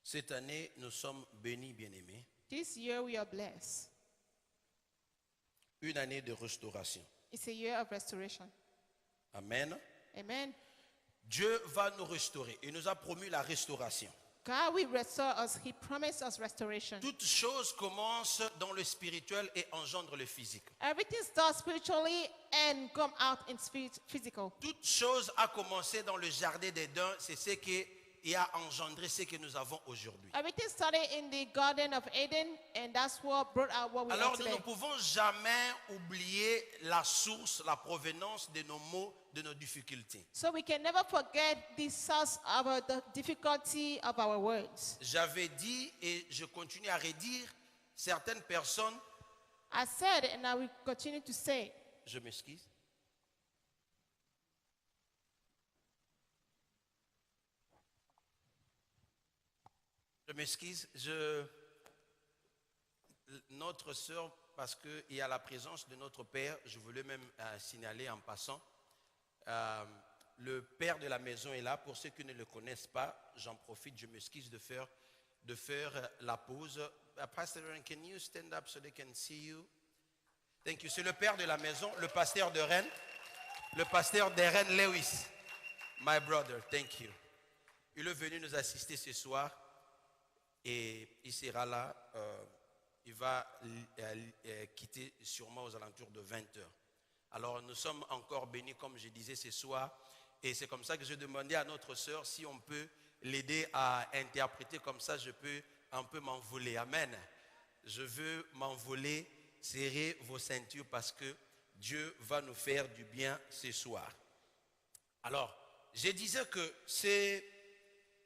Cette année, nous sommes bénis, bien-aimés. This year we are blessed. Une année de restauration. It's a year of restoration. Amen. Amen. Dieu va nous restaurer. Il nous a promis la restauration. God will restore us. He promised us restoration. Toute chose commence dans le spirituel et engendre le physique. Everything starts spiritually and come out in physical. Toute chose a commencé dans le jardin d'Éden, c'est ce qui a engendré ce que nous avons aujourd'hui. Everything started in the Garden of Eden, and that's what brought out what we are Alors nous today. ne pouvons jamais oublier la source, la provenance de nos maux, de nos difficultés. So we can never forget the source of the difficulty of our words. J'avais dit et je continue à redire, certaines personnes, I said, and I will continue to say, je m'excuse, notre sœur, parce qu'il y a la présence de notre père, je voulais même signaler en passant, le père de la maison est là. Pour ceux qui ne le connaissent pas, j'en profite, je m'excuse de faire la pause. Pastor Aaron, can you stand up so they can see you? Thank you. C'est le père de la maison, le pasteur de Rennes, Lewis, my brother. Thank you. Il est venu nous assister ce soir et il sera là. Il va quitter sûrement aux alentours de 20h. Alors nous sommes encore bénis, comme je disais ce soir, et c'est comme ça que je demandais à notre sœur si on peut l'aider à interpréter, comme ça je peux un peu m'envoler. Amen. Je veux m'envoler, serrez vos ceintures parce que Dieu va nous faire du bien ce soir. Alors, je disais que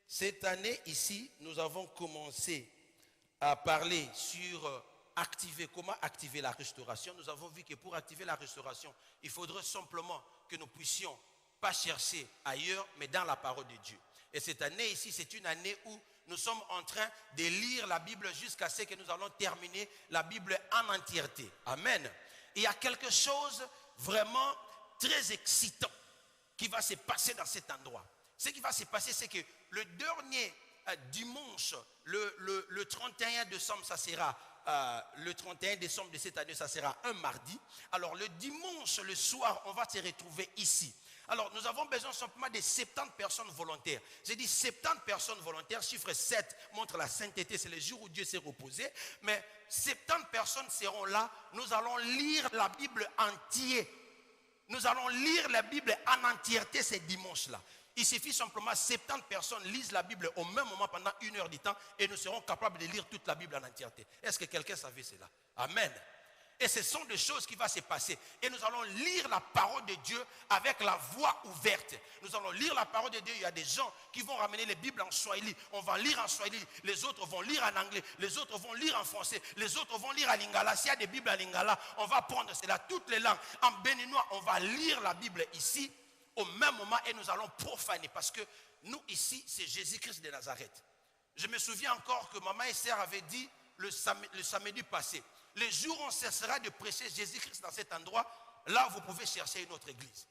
cette année ici, nous avons commencé à parler sur comment activer la restauration. Nous avons vu que pour activer la restauration, il faudrait simplement que nous puissions pas chercher ailleurs, mais dans la parole de Dieu. Et cette année ici, c'est une année où nous sommes en train de lire la Bible jusqu'à ce que nous allons terminer la Bible en entièreté. Amen. Il y a quelque chose vraiment très excitant qui va se passer dans cet endroit. Ce qui va se passer, c'est que le dernier dimanche, le 31 décembre, ça sera le 31 décembre de cette année, ça sera un mardi. Alors le dimanche, le soir, on va se retrouver ici. Alors nous avons besoin simplement de 70 personnes volontaires. J'ai dit 70 personnes volontaires, chiffre 7 montre la sainteté, c'est le jour où Dieu s'est reposé. Mais 70 personnes seront là, nous allons lire la Bible entière. Nous allons lire la Bible en entièreté ce dimanche-là. Il suffit simplement 70 personnes lisent la Bible au même moment pendant 1 heure du temps et nous serons capables de lire toute la Bible en entièreté. Est-ce que quelqu'un savait cela? Amen. Et ce sont des choses qui vont se passer. Et nous allons lire la parole de Dieu avec la voix ouverte. Nous allons lire la parole de Dieu. Il y a des gens qui vont ramener les Bibles en Swahili. On va lire en Swahili. Les autres vont lire en anglais. Les autres vont lire en français. Les autres vont lire en lingala. S'il y a des Bibles en lingala, on va prendre cela. Toutes les langues. En béninois, on va lire la Bible ici au même moment et nous allons profaner. Parce que nous ici, c'est Jésus-Christ de Nazareth. Je me souviens encore que maman Esther avait dit le samedi passé. Les jours où on cessera de prêcher Jésus-Christ dans cet endroit, là vous pouvez chercher une autre église.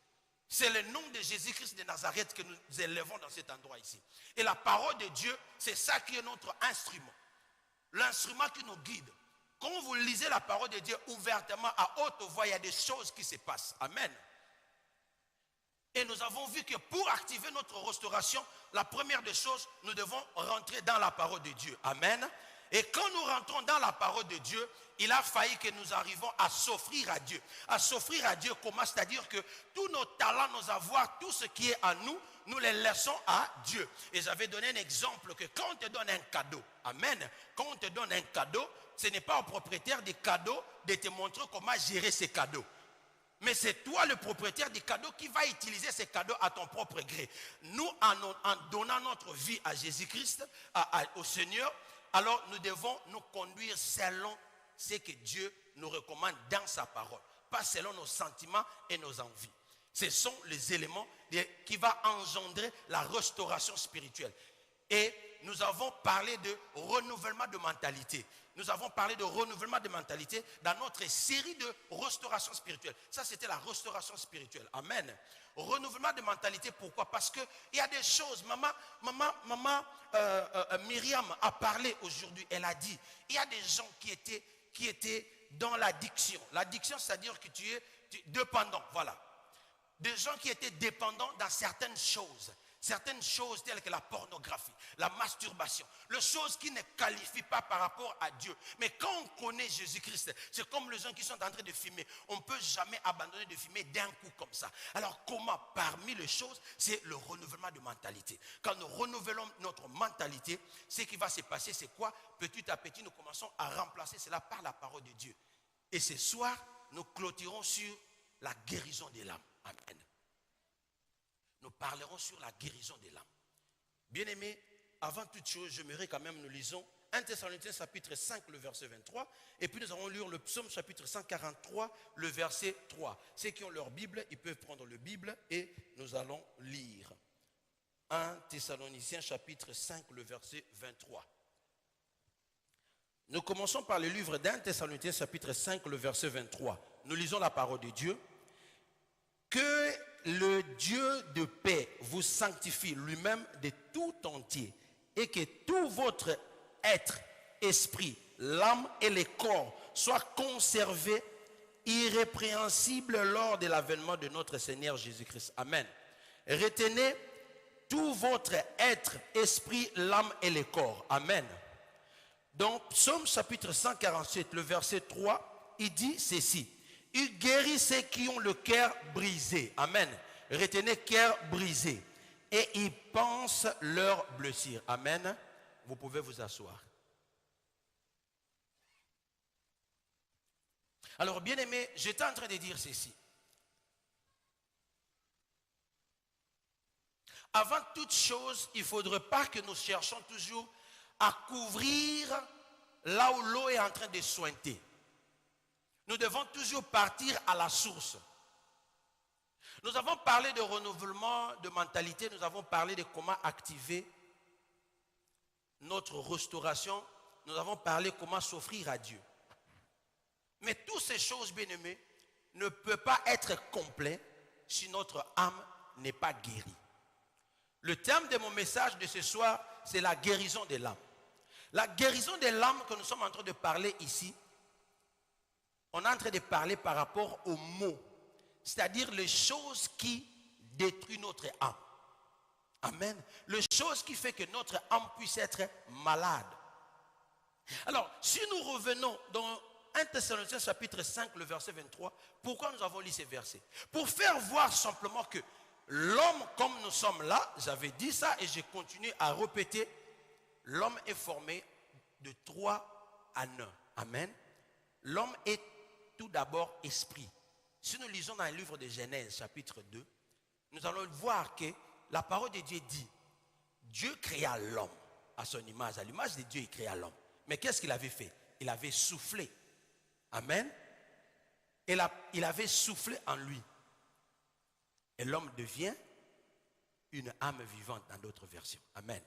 C'est le nom de Jésus-Christ de Nazareth que nous élevons dans cet endroit ici. Et la parole de Dieu, c'est ça qui est notre instrument. L'instrument qui nous guide. Quand vous lisez la parole de Dieu ouvertement, à haute voix, il y a des choses qui se passent. Amen. Et nous avons vu que pour activer notre restauration, la première des choses, nous devons rentrer dans la parole de Dieu. Amen. Et quand nous rentrons dans la parole de Dieu, il a failli que nous arrivions à s'offrir à Dieu. À s'offrir à Dieu comment? C'est-à-dire que tous nos talents, nos avoirs, tout ce qui est à nous, nous les laissons à Dieu. Et j'avais donné un exemple que quand on te donne un cadeau, amen, quand on te donne un cadeau, ce n'est pas au propriétaire du cadeau de te montrer comment gérer ces cadeaux. Mais c'est toi le propriétaire du cadeau qui va utiliser ces cadeaux à ton propre gré. Nous, en donnant notre vie à Jésus-Christ, au Seigneur, alors nous devons nous conduire selon ce que Dieu nous recommande dans sa parole. Pas selon nos sentiments et nos envies. Ce sont les éléments qui vont engendrer la restauration spirituelle. Et nous avons parlé de renouvellement de mentalité. Nous avons parlé de renouvellement de mentalité dans notre série de restauration spirituelle. Ça, c'était la restauration spirituelle. Amen. Renouvellement de mentalité, pourquoi? Parce qu'il y a des choses, maman Myriam a parlé aujourd'hui, elle a dit, il y a des gens qui étaient dans l'addiction. L'addiction, c'est-à-dire que tu es dépendant, voilà. Des gens qui étaient dépendants dans certaines choses telles que la pornographie, la masturbation, les choses qui ne qualifient pas par rapport à Dieu. Mais quand on connaît Jésus-Christ, c'est comme les gens qui sont en train de fumer. On ne peut jamais abandonner de fumer d'un coup comme ça. Alors comment? Parmi les choses, c'est le renouvellement de mentalité. Quand nous renouvelons notre mentalité, ce qui va se passer, c'est quoi? Petit à petit, nous commençons à remplacer cela par la parole de Dieu. Et ce soir, nous clôturons sur la guérison de l'âme. Amen. Nous parlerons sur la guérison de l'âme. Bien-aimés, avant toute chose, j'aimerais quand même nous lisons 1 Thessaloniciens chapitre 5, le verset 23. Et puis nous allons lire le psaume chapitre 143, le verset 3. Ceux qui ont leur Bible, ils peuvent prendre le Bible et nous allons lire. 1 Thessaloniciens chapitre 5, le verset 23. Nous commençons par le livre d'1 Thessaloniciens chapitre 5, le verset 23. Nous lisons la parole de Dieu. Que le Dieu de paix vous sanctifie lui-même de tout entier et que tout votre être, esprit, l'âme et le corps soient conservés irrépréhensibles lors de l'avènement de notre Seigneur Jésus-Christ. Amen. Retenez tout votre être, esprit, l'âme et le corps. Amen. Dans Psaume chapitre 147, le verset 3, il dit ceci. Il guérit ceux qui ont le cœur brisé. Amen. Retenez cœur brisé. Et il pense leur blessure. Amen. Vous pouvez vous asseoir. Alors, bien aimé, j'étais en train de dire ceci. Avant toute chose, il ne faudrait pas que nous cherchions toujours à couvrir là où l'eau est en train de suinter. Nous devons toujours partir à la source. Nous avons parlé de renouvellement de mentalité, nous avons parlé de comment activer notre restauration, nous avons parlé comment s'offrir à Dieu. Mais toutes ces choses, bien-aimés, ne peuvent pas être complètes si notre âme n'est pas guérie. Le thème de mon message de ce soir, c'est la guérison de l'âme. La guérison de l'âme que nous sommes en train de parler ici, on est en train de parler par rapport aux mots, c'est-à-dire les choses qui détruisent notre âme. Amen. Les choses qui font que notre âme puisse être malade. Alors, si nous revenons dans 1 Thessaloniciens chapitre 5, le verset 23, pourquoi nous avons lu ces versets? Pour faire voir simplement que l'homme, comme nous sommes là, j'avais dit ça et j'ai continué à répéter, l'homme est formé de 3 à 9. Amen. L'homme est tout d'abord esprit. Si nous lisons dans le livre de Genèse, chapitre 2, nous allons voir que la parole de Dieu dit, Dieu créa l'homme à son image. À l'image de Dieu, il créa l'homme. Mais qu'est-ce qu'il avait fait? Il avait soufflé. Amen. Il avait soufflé en lui. Et l'homme devient une âme vivante dans d'autres versions. Amen.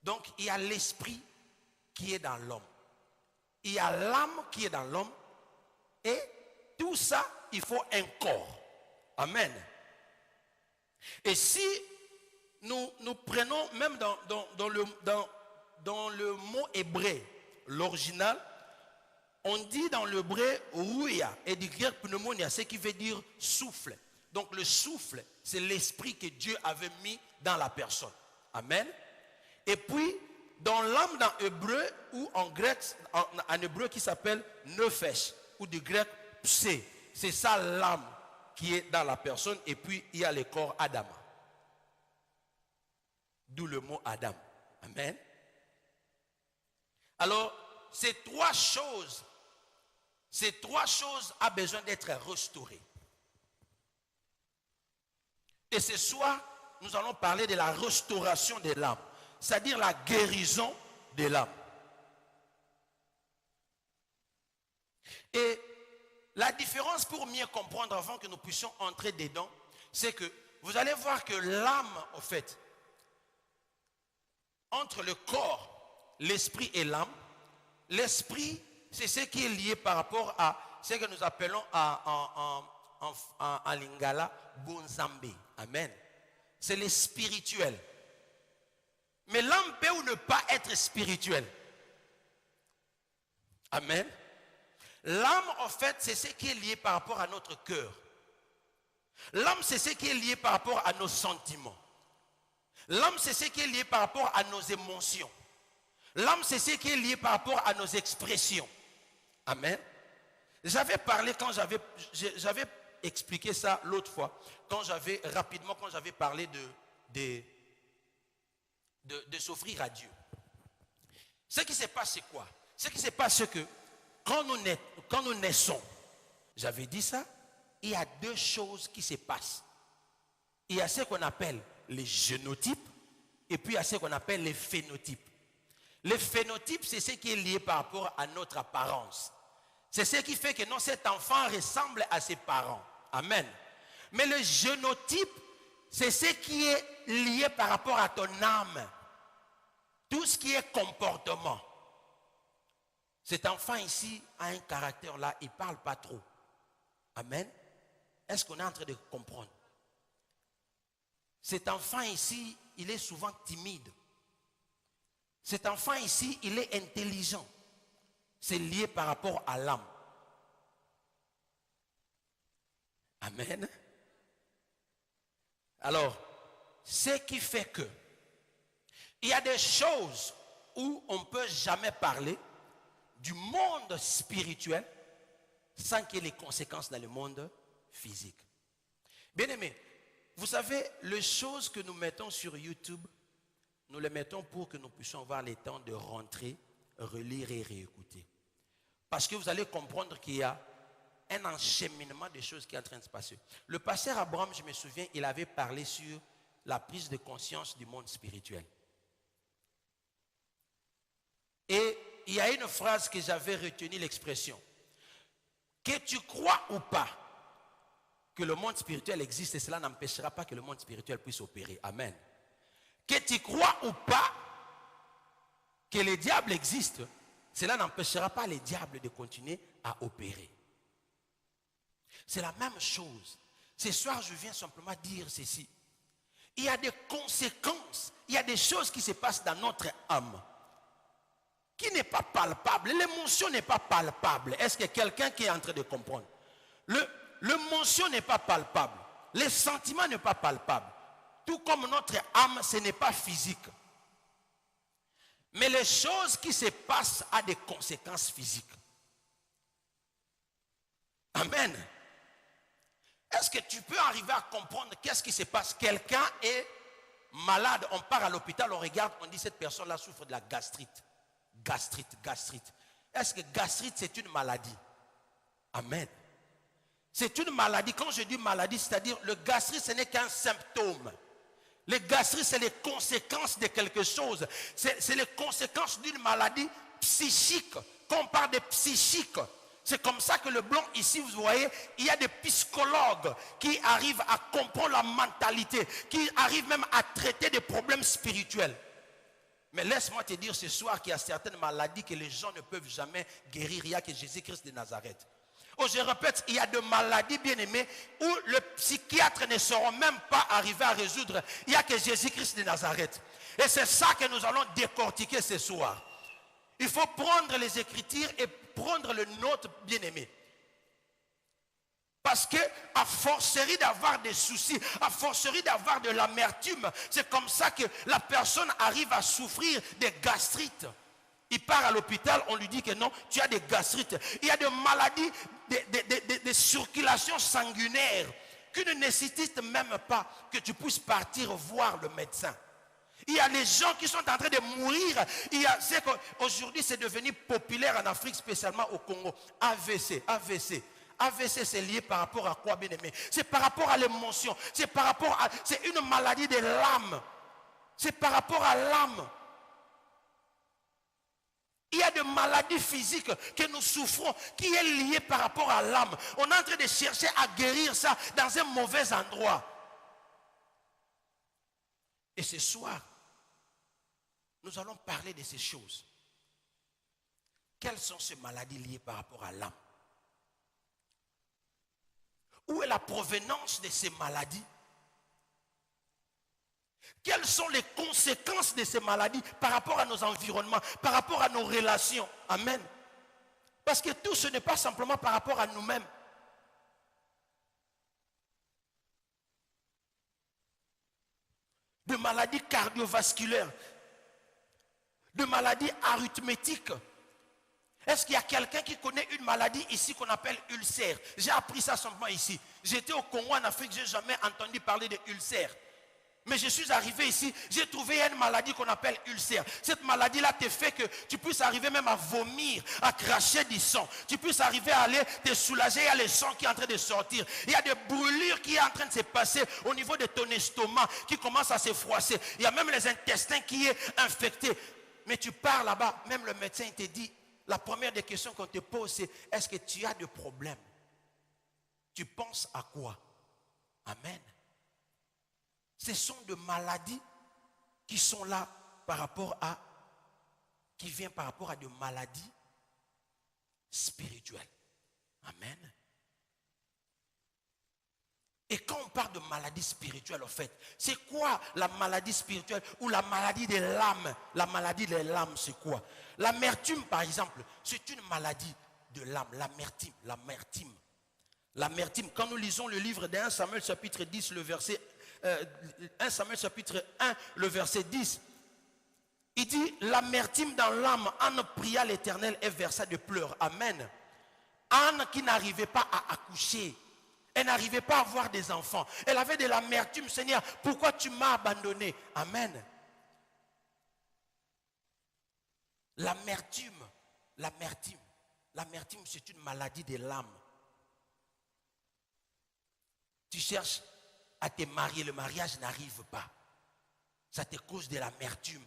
Donc, il y a l'esprit qui est dans l'homme. Il y a l'âme qui est dans l'homme. Et tout ça, il faut un corps. Amen. Et si nous prenons même dans le mot hébreu, l'original, on dit dans l'hébreu rouia et du grec pneumonia, ce qui veut dire souffle. Donc le souffle, c'est l'esprit que Dieu avait mis dans la personne. Amen. Et puis, dans l'âme dans hébreu ou en grec, en hébreu qui s'appelle nephesh, ou du grec psé. C'est ça l'âme qui est dans la personne. Et puis, il y a le corps Adam. D'où le mot Adam. Amen. Alors, ces trois choses ont besoin d'être restaurées. Et ce soir, nous allons parler de la restauration de l'âme, c'est-à-dire la guérison de l'âme. Et la différence pour mieux comprendre avant que nous puissions entrer dedans, c'est que vous allez voir que l'âme, en fait, entre le corps, l'esprit et l'âme. L'esprit, c'est ce qui est lié par rapport à ce que nous appelons en lingala bonzambe. Amen. C'est le spirituel. Mais l'âme peut ou ne pas être spirituelle. Amen. L'âme, en fait, c'est ce qui est lié par rapport à notre cœur. L'âme, c'est ce qui est lié par rapport à nos sentiments. L'âme, c'est ce qui est lié par rapport à nos émotions. L'âme, c'est ce qui est lié par rapport à nos expressions. Amen. J'avais parlé quand j'avais expliqué ça l'autre fois, quand j'avais parlé de s'offrir à Dieu. Ce qui se passe, c'est quoi? Ce qui se passe, c'est que quand nous naissons, j'avais dit ça, il y a deux choses qui se passent. Il y a ce qu'on appelle les génotypes et puis il y a ce qu'on appelle les phénotypes. Les phénotypes, c'est ce qui est lié par rapport à notre apparence. C'est ce qui fait que non, cet enfant ressemble à ses parents. Amen. Mais le génotype, c'est ce qui est lié par rapport à ton âme. Tout ce qui est comportement. Cet enfant ici a un caractère là, il ne parle pas trop. Amen. Est-ce qu'on est en train de comprendre? Cet enfant ici, il est souvent timide. Cet enfant ici, il est intelligent. C'est lié par rapport à l'âme. Amen. Alors, ce qui fait que il y a des choses où on ne peut jamais parler du monde spirituel sans qu'il y ait les conséquences dans le monde physique. Bien aimé, vous savez, les choses que nous mettons sur YouTube, nous les mettons pour que nous puissions avoir le temps de rentrer, relire et réécouter. Parce que vous allez comprendre qu'il y a un encheminement de choses qui est en train de se passer. Le pasteur Abraham, je me souviens, il avait parlé sur la prise de conscience du monde spirituel. Et il y a une phrase que j'avais retenue, l'expression. Que tu crois ou pas que le monde spirituel existe, et cela n'empêchera pas que le monde spirituel puisse opérer. Amen. Que tu crois ou pas que le diable existe, cela n'empêchera pas les diables de continuer à opérer. C'est la même chose. Ce soir, je viens simplement dire ceci. Il y a des conséquences, il y a des choses qui se passent dans notre âme qui n'est pas palpable. L'émotion n'est pas palpable. Est-ce que quelqu'un qui est en train de comprendre? L'émotion n'est pas palpable. Les sentiments n'est pas palpable. Tout comme notre âme, ce n'est pas physique. Mais les choses qui se passent ont des conséquences physiques. Amen. Est-ce que tu peux arriver à comprendre qu'est-ce qui se passe? Quelqu'un est malade, on part à l'hôpital, on regarde, on dit cette personne-là souffre de la gastrite. Gastrite. Est-ce que gastrite c'est une maladie? Amen. C'est une maladie. Quand je dis maladie, c'est-à-dire le gastrite ce n'est qu'un symptôme. Le gastrite c'est les conséquences de quelque chose. C'est les conséquences d'une maladie psychique. Quand on parle de psychique, c'est comme ça que le blanc ici, vous voyez, il y a des psychologues qui arrivent à comprendre la mentalité, qui arrivent même à traiter des problèmes spirituels. Mais laisse-moi te dire ce soir qu'il y a certaines maladies que les gens ne peuvent jamais guérir. Il n'y a que Jésus-Christ de Nazareth. Oh, je répète, il y a des maladies, bien aimées, où le psychiatre ne saura même pas arriver à résoudre. Il n'y a que Jésus-Christ de Nazareth. Et c'est ça que nous allons décortiquer ce soir. Il faut prendre les Écritures et prendre le nôtre, bien aimé. Parce que, à forcerie d'avoir des soucis, à forcerie d'avoir de l'amertume, c'est comme ça que la personne arrive à souffrir des gastrites. Il part à l'hôpital, on lui dit que non, tu as des gastrites. Il y a des maladies, des circulations sanguinaires qui ne nécessitent même pas que tu puisses partir voir le médecin. Il y a des gens qui sont en train de mourir. Aujourd'hui, c'est devenu populaire en Afrique, spécialement au Congo. AVC. AVC, c'est lié par rapport à quoi, bien aimé? C'est par rapport à l'émotion. C'est une maladie de l'âme. C'est par rapport à l'âme. Il y a des maladies physiques que nous souffrons qui est liée par rapport à l'âme. On est en train de chercher à guérir ça dans un mauvais endroit. Et ce soir, nous allons parler de ces choses. Quelles sont ces maladies liées par rapport à l'âme? Où est la provenance de ces maladies? Quelles sont les conséquences de ces maladies par rapport à nos environnements, par rapport à nos relations? Amen. Parce que tout ce n'est pas simplement par rapport à nous-mêmes. De maladies cardiovasculaires, de maladies arithmétiques. Est-ce qu'il y a quelqu'un qui connaît une maladie ici qu'on appelle ulcère? J'ai appris ça simplement ici. J'étais au Congo en Afrique, je n'ai jamais entendu parler de ulcère. Mais je suis arrivé ici, j'ai trouvé une maladie qu'on appelle ulcère. Cette maladie-là te fait que tu puisses arriver même à vomir, à cracher du sang. Tu puisses arriver à aller te soulager, il y a le sang qui est en train de sortir. Il y a des brûlures qui sont en train de se passer au niveau de ton estomac, qui commence à se froisser. Il y a même les intestins qui est infecté. Mais tu pars là-bas, même le médecin te dit, la première des questions qu'on te pose, c'est est-ce que tu as des problèmes? Tu penses à quoi? Amen. Ce sont des maladies qui sont là par rapport à, qui viennent par rapport à des maladies spirituelles. Amen. Et quand on parle de maladie spirituelle, en fait, c'est quoi la maladie spirituelle ou la maladie de l'âme? La maladie de l'âme, c'est quoi? L'amertume, par exemple, c'est une maladie de l'âme. L'amertume, l'amertume. L'amertume, quand nous lisons le livre d'1 Samuel chapitre 10, le verset 1 Samuel chapitre 1, le verset 10, il dit, l'amertume dans l'âme, Anne pria l'Éternel et versa de pleurs. Amen. Anne qui n'arrivait pas à accoucher, elle n'arrivait pas à avoir des enfants. Elle avait de l'amertume. Seigneur, pourquoi tu m'as abandonné? Amen. L'amertume, l'amertume, l'amertume, c'est une maladie de l'âme. Tu cherches à te marier, le mariage n'arrive pas. Ça te cause de l'amertume.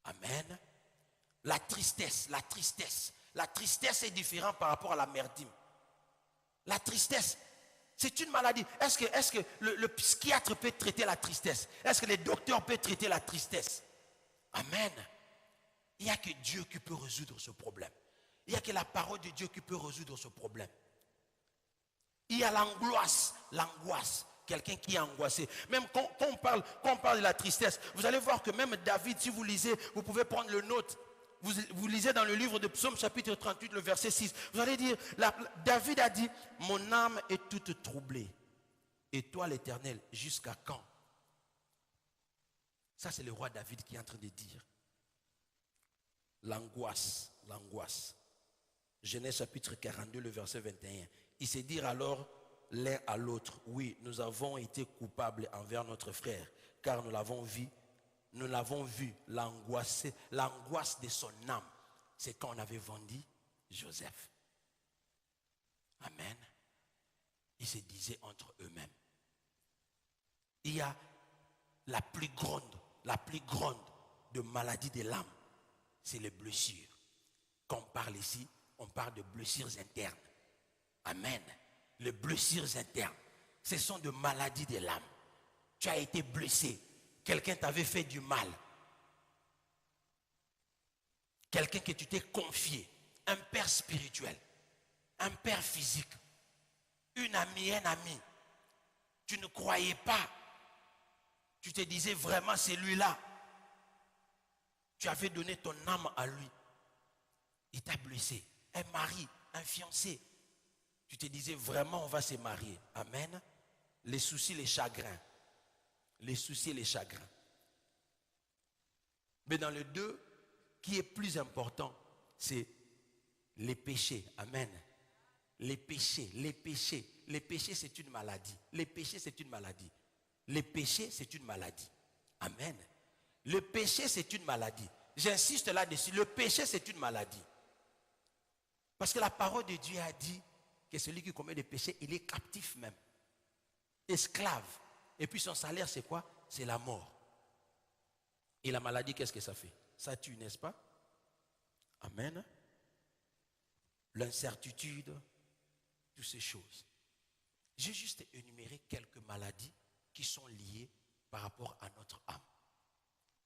Amen. La tristesse, la tristesse. La tristesse est différente par rapport à l'amertume. La tristesse, c'est une maladie. Est-ce que le psychiatre peut traiter la tristesse? Est-ce que les docteurs peuvent traiter la tristesse? Amen. Il n'y a que Dieu qui peut résoudre ce problème. Il n'y a que la parole de Dieu qui peut résoudre ce problème. Il y a l'angoisse, l'angoisse. Quelqu'un qui est angoissé. Même quand on parle de la tristesse, vous allez voir que même David, si vous lisez, vous pouvez prendre le note. Vous lisez dans le livre de Psaume chapitre 38, le verset 6. Vous allez dire, David a dit, mon âme est toute troublée. Et toi l'Éternel, jusqu'à quand? Ça c'est le roi David qui est en train de dire. L'angoisse, l'angoisse. Genèse chapitre 42, le verset 21. Il s'est dit alors l'un à l'autre, oui, nous avons été coupables envers notre frère, car nous l'avons vu l'angoisse de son âme. C'est quand on avait vendu Joseph. Amen. Ils se disaient entre eux-mêmes. Il y a la plus grande de maladie de l'âme, c'est les blessures. Quand on parle ici, on parle de blessures internes. Amen. Les blessures internes, ce sont des maladies de l'âme. Tu as été blessé. Quelqu'un t'avait fait du mal. Quelqu'un que tu t'es confié. Un père spirituel. Un père physique. Une amie, un ami. Tu ne croyais pas. Tu te disais vraiment c'est lui-là. Tu avais donné ton âme à lui. Il t'a blessé. Un mari, un fiancé. Tu te disais vraiment on va se marier. Amen. Les soucis, les chagrins. Les soucis et les chagrins. Mais dans le deux, qui est plus important, c'est les péchés. Amen. Les péchés, les péchés. Les péchés, c'est une maladie. Les péchés, c'est une maladie. Les péchés, c'est une maladie. Amen. Le péché, c'est une maladie. J'insiste là-dessus. Le péché, c'est une maladie. Parce que la parole de Dieu a dit que celui qui commet des péchés, il est captif même. Esclave. Et puis son salaire, c'est quoi? C'est la mort. Et la maladie, qu'est-ce que ça fait? Ça tue, n'est-ce pas? Amen. L'incertitude, toutes ces choses. J'ai juste énuméré quelques maladies qui sont liées par rapport à notre âme.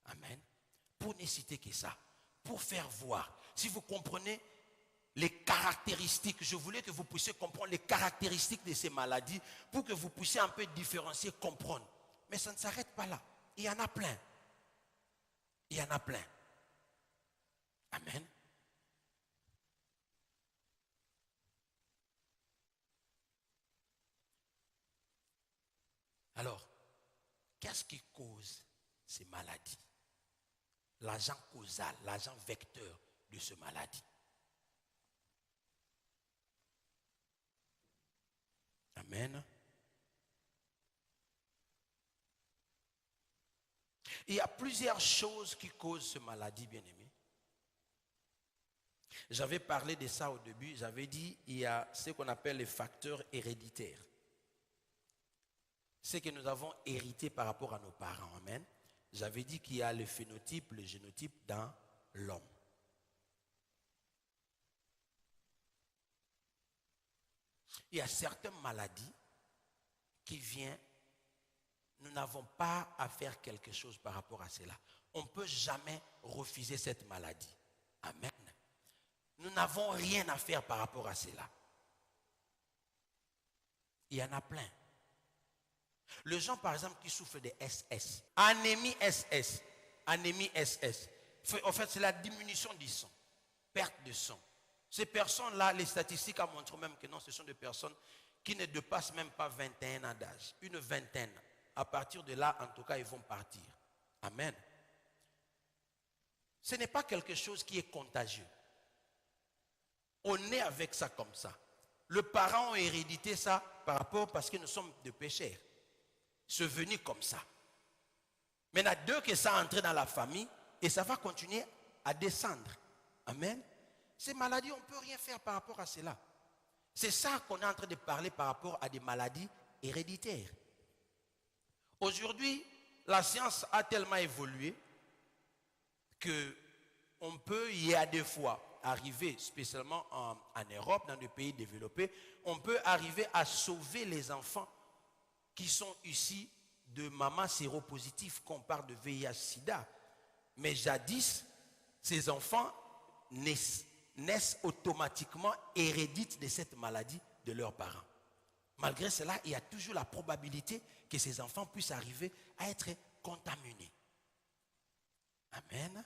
Amen. Pour ne citer que ça. Pour faire voir. Si vous comprenez les caractéristiques, je voulais que vous puissiez comprendre les caractéristiques de ces maladies pour que vous puissiez un peu différencier, comprendre. Mais ça ne s'arrête pas là. Il y en a plein. Il y en a plein. Amen. Alors, qu'est-ce qui cause ces maladies? L'agent causal, l'agent vecteur de ces maladies. Amen. Il y a plusieurs choses qui causent ces maladies, bien-aimés. J'avais parlé de ça au début. J'avais dit il y a ce qu'on appelle les facteurs héréditaires. Ce que nous avons hérité par rapport à nos parents. Amen. J'avais dit qu'il y a le phénotype, le génotype dans l'homme. Il y a certaines maladies qui viennent, nous n'avons pas à faire quelque chose par rapport à cela. On ne peut jamais refuser cette maladie. Amen. Nous n'avons rien à faire par rapport à cela. Il y en a plein. Les gens, par exemple, qui souffrent de SS, anémie SS, en fait, c'est la diminution du sang, perte de sang. Ces personnes-là, les statistiques montrent même que non, ce sont des personnes qui ne dépassent même pas 21 ans d'âge. Une vingtaine. À partir de là, en tout cas, ils vont partir. Amen. Ce n'est pas quelque chose qui est contagieux. On est avec ça comme ça. Les parents ont hérédité ça par rapport parce que nous sommes des pécheurs. C'est venu comme ça. Maintenant, dès que ça a entré dans la famille, et ça va continuer à descendre. Amen. Ces maladies, on ne peut rien faire par rapport à cela. C'est ça qu'on est en train de parler par rapport à des maladies héréditaires. Aujourd'hui, la science a tellement évolué que on peut, il y a des fois, arriver, spécialement en Europe, dans des pays développés, on peut arriver à sauver les enfants qui sont issus de mamans séropositives, qu'on parle de VIH-Sida. Mais jadis, ces enfants naissent automatiquement hérédites de cette maladie de leurs parents. Malgré cela, il y a toujours la probabilité que ces enfants puissent arriver à être contaminés. Amen.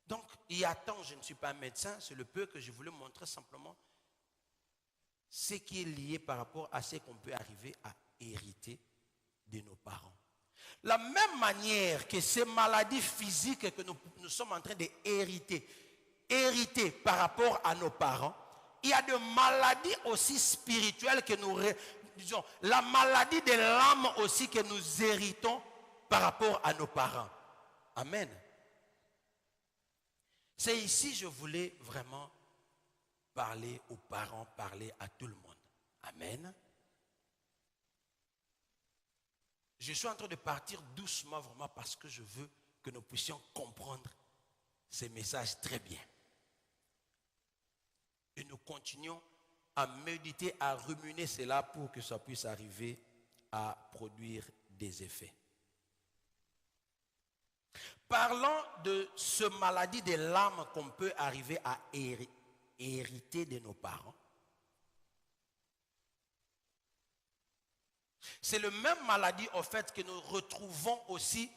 Donc, il y a tant, je ne suis pas un médecin, c'est le peu que je voulais montrer simplement ce qui est lié par rapport à ce qu'on peut arriver à hériter de nos parents. La même manière que ces maladies physiques que nous sommes en train d'hériter, par rapport à nos parents, il y a des maladies aussi spirituelles que nous, disons, la maladie de l'âme aussi que nous héritons par rapport à nos parents. Amen. C'est ici que je voulais vraiment parler aux parents, parler à tout le monde. Amen. Je suis en train de partir doucement vraiment parce que je veux que nous puissions comprendre ces messages très bien. Et nous continuons à méditer, à ruminer cela pour que ça puisse arriver à produire des effets. Parlons de ce maladie de l'âme qu'on peut arriver à hériter de nos parents. C'est la même maladie au fait que nous retrouvons aussi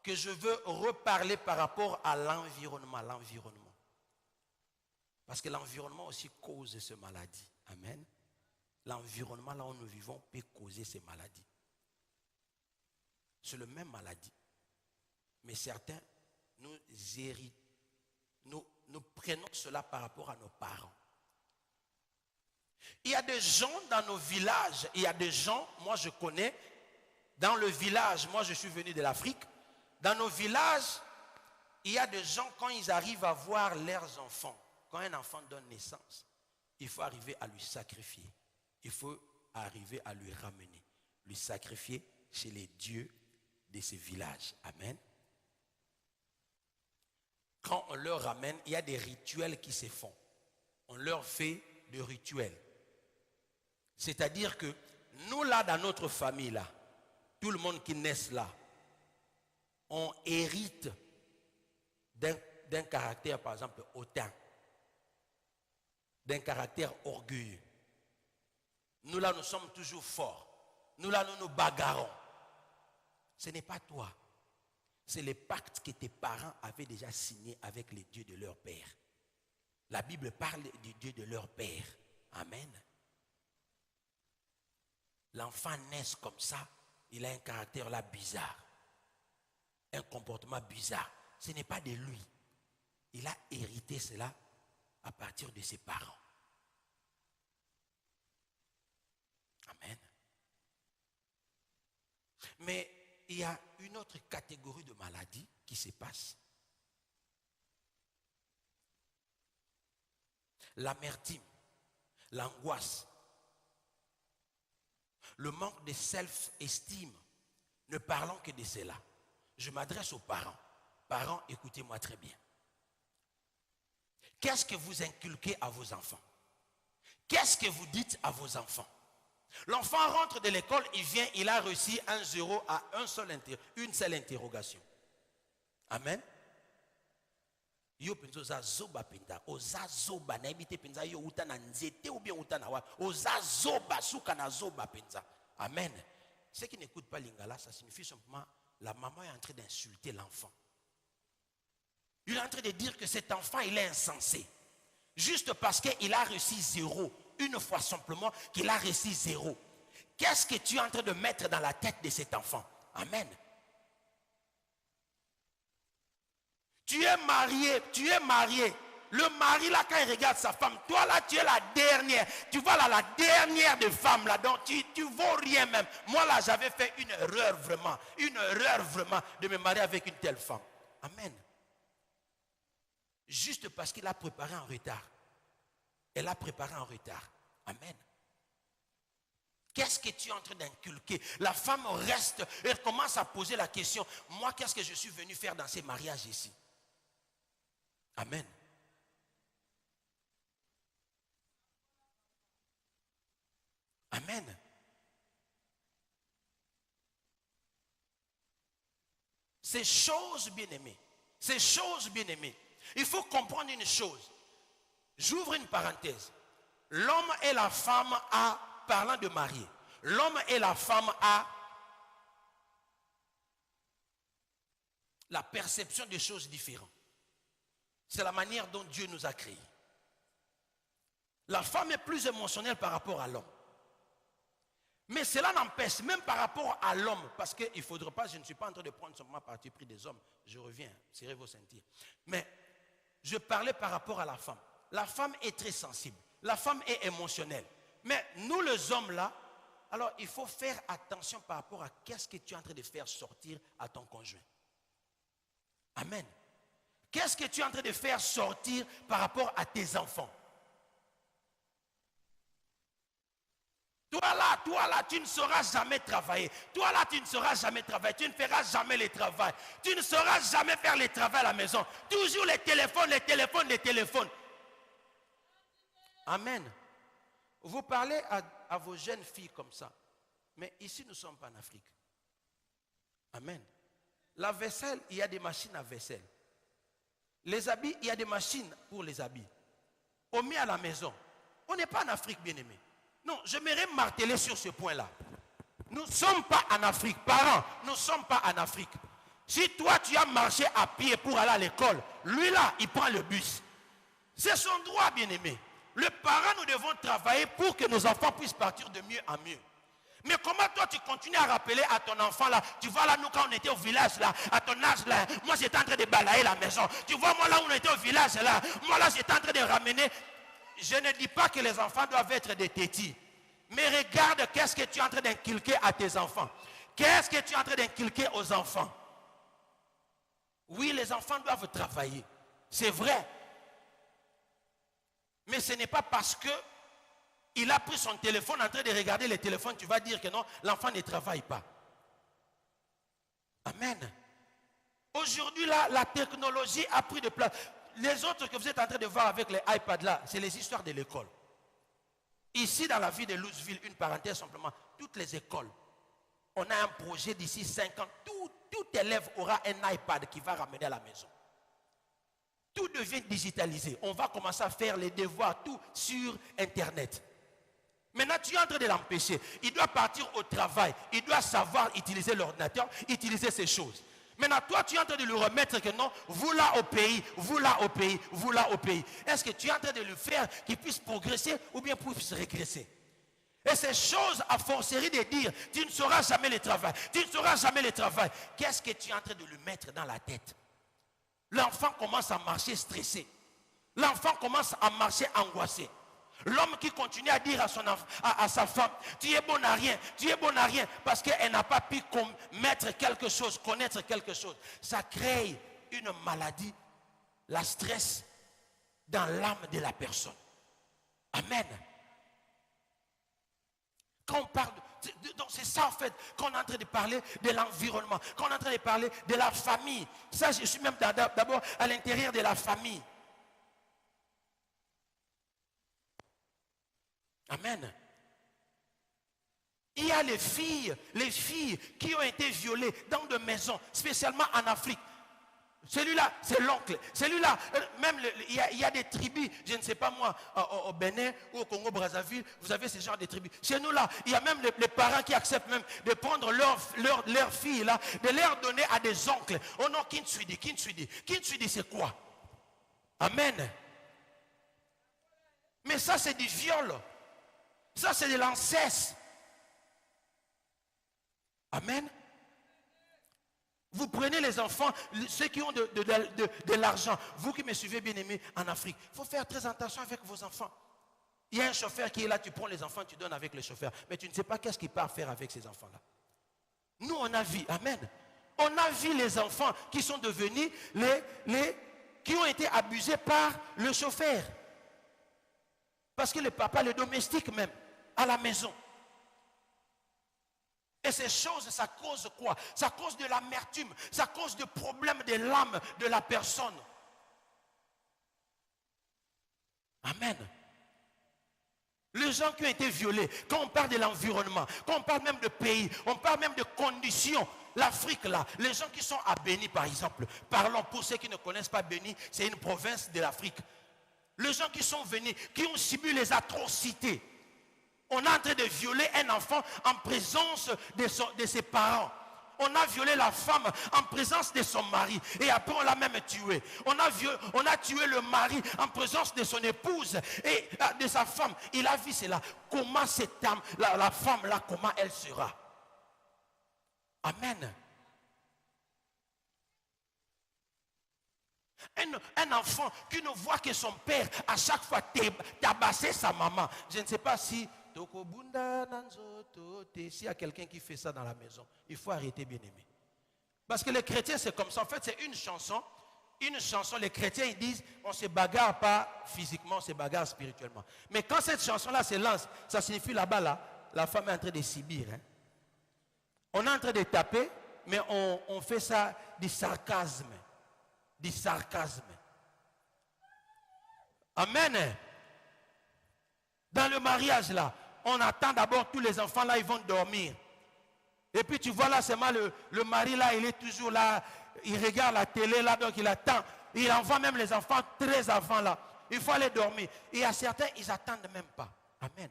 que je veux reparler par rapport à l'environnement. Parce que l'environnement aussi cause ces maladies. Amen. L'environnement là où nous vivons peut causer ces maladies. C'est la même maladie. Mais certains, nous prenons cela par rapport à nos parents. Il y a des gens dans nos villages, il y a des gens, moi je connais, dans le village, moi je suis venu de l'Afrique, dans nos villages, il y a des gens quand ils arrivent à voir leurs enfants, quand un enfant donne naissance, il faut arriver à lui sacrifier. Il faut arriver à lui ramener, lui sacrifier chez les dieux de ces villages. Amen. Quand on leur ramène, il y a des rituels qui se font. On leur fait des rituels. C'est-à-dire que nous là, dans notre famille là, tout le monde qui naît là, on hérite d'un caractère, par exemple, hautain, d'un caractère orgueilleux. Nous là, nous sommes toujours forts. Nous là, nous nous bagarrons. Ce n'est pas toi. C'est les pactes que tes parents avaient déjà signés avec les dieux de leur père. La Bible parle du Dieu de leur père. Amen. L'enfant naît comme ça, il a un caractère là bizarre. Un comportement bizarre. Ce n'est pas de lui. Il a hérité cela à partir de ses parents. Amen. Mais il y a une autre catégorie de maladies qui se passe. L'amertume, l'angoisse, le manque de self-estime. Ne parlons que de cela. Je m'adresse aux parents. Parents, écoutez-moi très bien. Qu'est-ce que vous inculquez à vos enfants? Qu'est-ce que vous dites à vos enfants? L'enfant rentre de l'école, il vient, il a reçu un 0 à une seule interrogation. Amen. Yo penza oza zoba penza, oza zoba na ebite penza yo uta na nzete ou bien uta na wa, oza zoba suka na zoba penza. Amen. Ceux qui n'écoutent pas lingala, ça signifie simplement la maman est en train d'insulter l'enfant. Il est en train de dire que cet enfant il est insensé. Juste parce qu'il a reçu 0, une fois simplement qu'il a reçu 0. Qu'est-ce que tu es en train de mettre dans la tête de cet enfant? Amen. Tu es marié. Le mari là, quand il regarde sa femme, toi là, tu es la dernière. Tu vois là, la dernière des femmes là, donc tu vaux rien même. Moi là, j'avais fait une erreur vraiment de me marier avec une telle femme. Amen. Juste parce qu'il a préparé en retard. Elle a préparé en retard. Amen. Qu'est-ce que tu es en train d'inculquer? La femme reste, elle commence à poser la question, moi, qu'est-ce que je suis venu faire dans ces mariages ici? Amen. Amen. Ces choses bien-aimées, il faut comprendre une chose. J'ouvre une parenthèse. L'homme et la femme parlant de marier, l'homme et la femme la perception de choses différentes. C'est la manière dont Dieu nous a créés. La femme est plus émotionnelle par rapport à l'homme. Mais cela n'empêche, même par rapport à l'homme, parce qu'il ne faudrait pas, je ne suis pas en train de prendre seulement parti pris des hommes, je reviens, serrez vos ceintures. Mais je parlais par rapport à la femme. La femme est très sensible, la femme est émotionnelle. Mais nous les hommes là, alors il faut faire attention par rapport à qu'est-ce que tu es en train de faire sortir à ton conjoint. Amen. Qu'est-ce que tu es en train de faire sortir par rapport à tes enfants? Toi là, tu ne sauras jamais travailler. Toi là, tu ne sauras jamais travailler. Tu ne feras jamais le travail. Tu ne sauras jamais faire le travail à la maison. Toujours les téléphones. Amen. Vous parlez à vos jeunes filles comme ça. Mais ici, nous ne sommes pas en Afrique. Amen. La vaisselle, il y a des machines à vaisselle. Les habits, il y a des machines pour les habits. On met à la maison. On n'est pas en Afrique, bien-aimé. Non, j'aimerais marteler sur ce point-là. Nous ne sommes pas en Afrique. Parents, nous ne sommes pas en Afrique. Si toi, tu as marché à pied pour aller à l'école, lui là, il prend le bus. C'est son droit, bien-aimé. Le parent, nous devons travailler pour que nos enfants puissent partir de mieux en mieux. Mais comment toi, tu continues à rappeler à ton enfant là, tu vois là, nous quand on était au village là, à ton âge là, moi j'étais en train de balayer la maison. Tu vois, moi là, on était au village là, moi là, j'étais en train de ramener. Je ne dis pas que les enfants doivent être des tétis. Mais regarde qu'est-ce que tu es en train d'inculquer à tes enfants. Qu'est-ce que tu es en train d'inculquer aux enfants? Oui, les enfants doivent travailler. C'est vrai. Mais ce n'est pas parce que il a pris son téléphone en train de regarder le téléphone, tu vas dire que non, l'enfant ne travaille pas. Amen. Aujourd'hui, là, la technologie a pris de place. Les autres que vous êtes en train de voir avec les iPads là, c'est les histoires de l'école. Ici, dans la ville de Louisville, une parenthèse simplement, toutes les écoles, on a un projet d'ici 5 ans, tout élève aura un iPad qui va ramener à la maison. Tout devient digitalisé. On va commencer à faire les devoirs, tout sur Internet. Maintenant, tu es en train de l'empêcher. Il doit partir au travail. Il doit savoir utiliser l'ordinateur, utiliser ces choses. Maintenant, toi, tu es en train de lui remettre que non, vous là au pays, vous là au pays, vous là au pays. Est-ce que tu es en train de lui faire qu'il puisse progresser ou bien puisse régresser? Et ces choses, à forcerie de dire, tu ne sauras jamais le travail, tu ne sauras jamais le travail. Qu'est-ce que tu es en train de lui mettre dans la tête? L'enfant commence à marcher stressé. L'enfant commence à marcher angoissé. L'homme qui continue à dire à sa femme, tu es bon à rien, tu es bon à rien, parce qu'elle n'a pas pu mettre quelque chose, connaître quelque chose. Ça crée une maladie, la stress, dans l'âme de la personne. Amen. Quand on parle, donc c'est ça en fait, qu'on est en train de parler de l'environnement, qu'on est en train de parler de la famille. Ça, je suis même d'abord à l'intérieur de la famille. Amen. Il y a les filles qui ont été violées dans des maisons, spécialement en Afrique. Celui-là, c'est l'oncle. Celui-là, même il y a des tribus, je ne sais pas moi, au Bénin ou au Congo-Brazzaville, vous avez ce genre de tribus. Chez nous là, il y a même les parents qui acceptent même de prendre leur fille là, de leur donner à des oncles. Oh non, Kinswidi. Kinswidi, c'est quoi? Amen. Mais ça, c'est du viol. Ça, c'est de l'inceste. Amen. Vous prenez les enfants, ceux qui ont de l'argent. Vous qui me suivez, bien aimés, en Afrique, il faut faire très attention avec vos enfants. Il y a un chauffeur qui est là, tu prends les enfants, tu donnes avec le chauffeur. Mais tu ne sais pas qu'est-ce qu'il part faire avec ces enfants-là. Nous, on a vu, amen. On a vu les enfants qui sont devenus qui ont été abusés par le chauffeur. Parce que le papa, le domestique même, à la maison. Et ces choses, ça cause quoi? Ça cause de l'amertume, ça cause de problèmes de l'âme de la personne. Amen. Les gens qui ont été violés, quand on parle de l'environnement, quand on parle même de pays, on parle même de conditions. L'Afrique là, les gens qui sont à Béni par exemple, parlons pour ceux qui ne connaissent pas Béni, c'est une province de l'Afrique. Les gens qui sont venus, qui ont subi les atrocités. On est en train de violer un enfant en présence de ses parents. On a violé la femme en présence de son mari. Et après, on l'a même tué. On a tué le mari en présence de son épouse et de sa femme. Il a vu cela. Comment cette âme, la femme là, comment elle sera? Amen. Un enfant qui ne voit que son père à chaque fois tabasser sa maman. Je ne sais pas si s'il y a quelqu'un qui fait ça dans la maison, il faut arrêter, bien aimé. Parce que les chrétiens, c'est comme ça. En fait, c'est une chanson. Une chanson, les chrétiens, ils disent, on ne se bagarre pas physiquement, on se bagarre spirituellement. Mais quand cette chanson-là se lance, ça signifie là-bas, là, la femme est en train de subir. Hein. On est en train de taper, mais on fait ça du sarcasme. Du sarcasme. Amen. Dans le mariage, là, on attend d'abord tous les enfants, là, ils vont dormir. Et puis tu vois là, seulement le mari, là, il est toujours là, il regarde la télé, là, donc il attend. Il envoie même les enfants très avant, là. Il faut aller dormir. Et à certains, ils n'attendent même pas. Amen.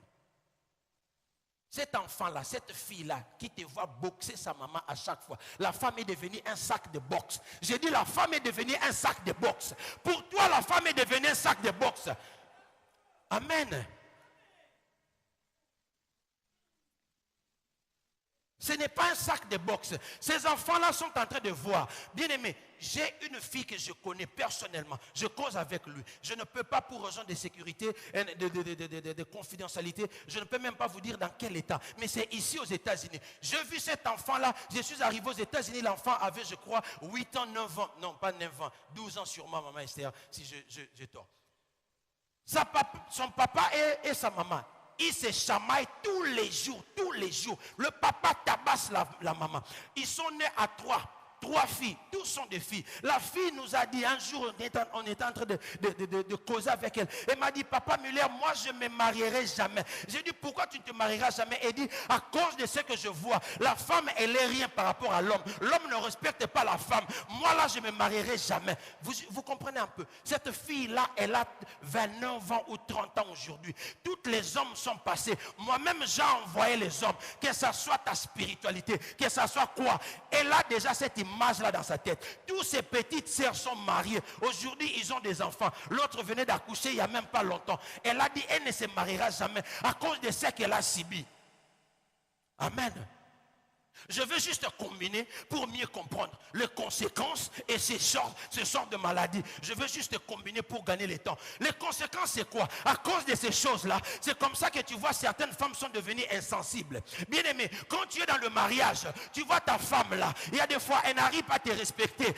Cet enfant-là, cette fille-là, qui te voit boxer sa maman à chaque fois, la femme est devenue un sac de boxe. J'ai dit, la femme est devenue un sac de boxe. Pour toi, la femme est devenue un sac de boxe. Amen. Ce n'est pas un sac de boxe. Ces enfants-là sont en train de voir. Bien aimé, j'ai une fille que je connais personnellement. Je cause avec lui. Je ne peux pas, pour raison de sécurité, de confidentialité, je ne peux même pas vous dire dans quel état. Mais c'est ici aux États-Unis. J'ai vu cet enfant-là. Je suis arrivé aux États-Unis. L'enfant avait, je crois, 8 ans, 9 ans. Non, pas 9 ans. 12 ans sûrement, maman Esther, si je tort. Son papa et sa maman. Ils se chamaillent tous les jours, tous les jours. Le papa tabasse la maman. Ils sont nés à 3. 3 filles, tous sont des filles. La fille nous a dit un jour, on était en train de causer avec elle. Elle m'a dit, Papa Muller, moi je ne me marierai jamais. J'ai dit, pourquoi tu ne te marieras jamais? Elle dit, à cause de ce que je vois, la femme, elle est rien par rapport à l'homme. L'homme ne respecte pas la femme. Moi là, je ne me marierai jamais. Vous comprenez un peu? Cette fille-là, elle a 29 ans ou 30 ans aujourd'hui. Tous les hommes sont passés. Moi-même, j'ai envoyé les hommes. Que ce soit ta spiritualité, que ce soit quoi. Elle a déjà cette image-là dans sa tête. Tous ses petites sœurs sont mariées. Aujourd'hui, ils ont des enfants. L'autre venait d'accoucher il n'y a même pas longtemps. Elle a dit, elle ne se mariera jamais à cause de ce qu'elle a subi. Amen. Je veux juste combiner pour mieux comprendre les conséquences et ce genre de maladies. Je veux juste combiner pour gagner le temps. Les conséquences, c'est quoi? À cause de ces choses-là, c'est comme ça que tu vois certaines femmes sont devenues insensibles. Bien aimé, quand tu es dans le mariage, tu vois ta femme là, il y a des fois, elle n'arrive pas à te respecter.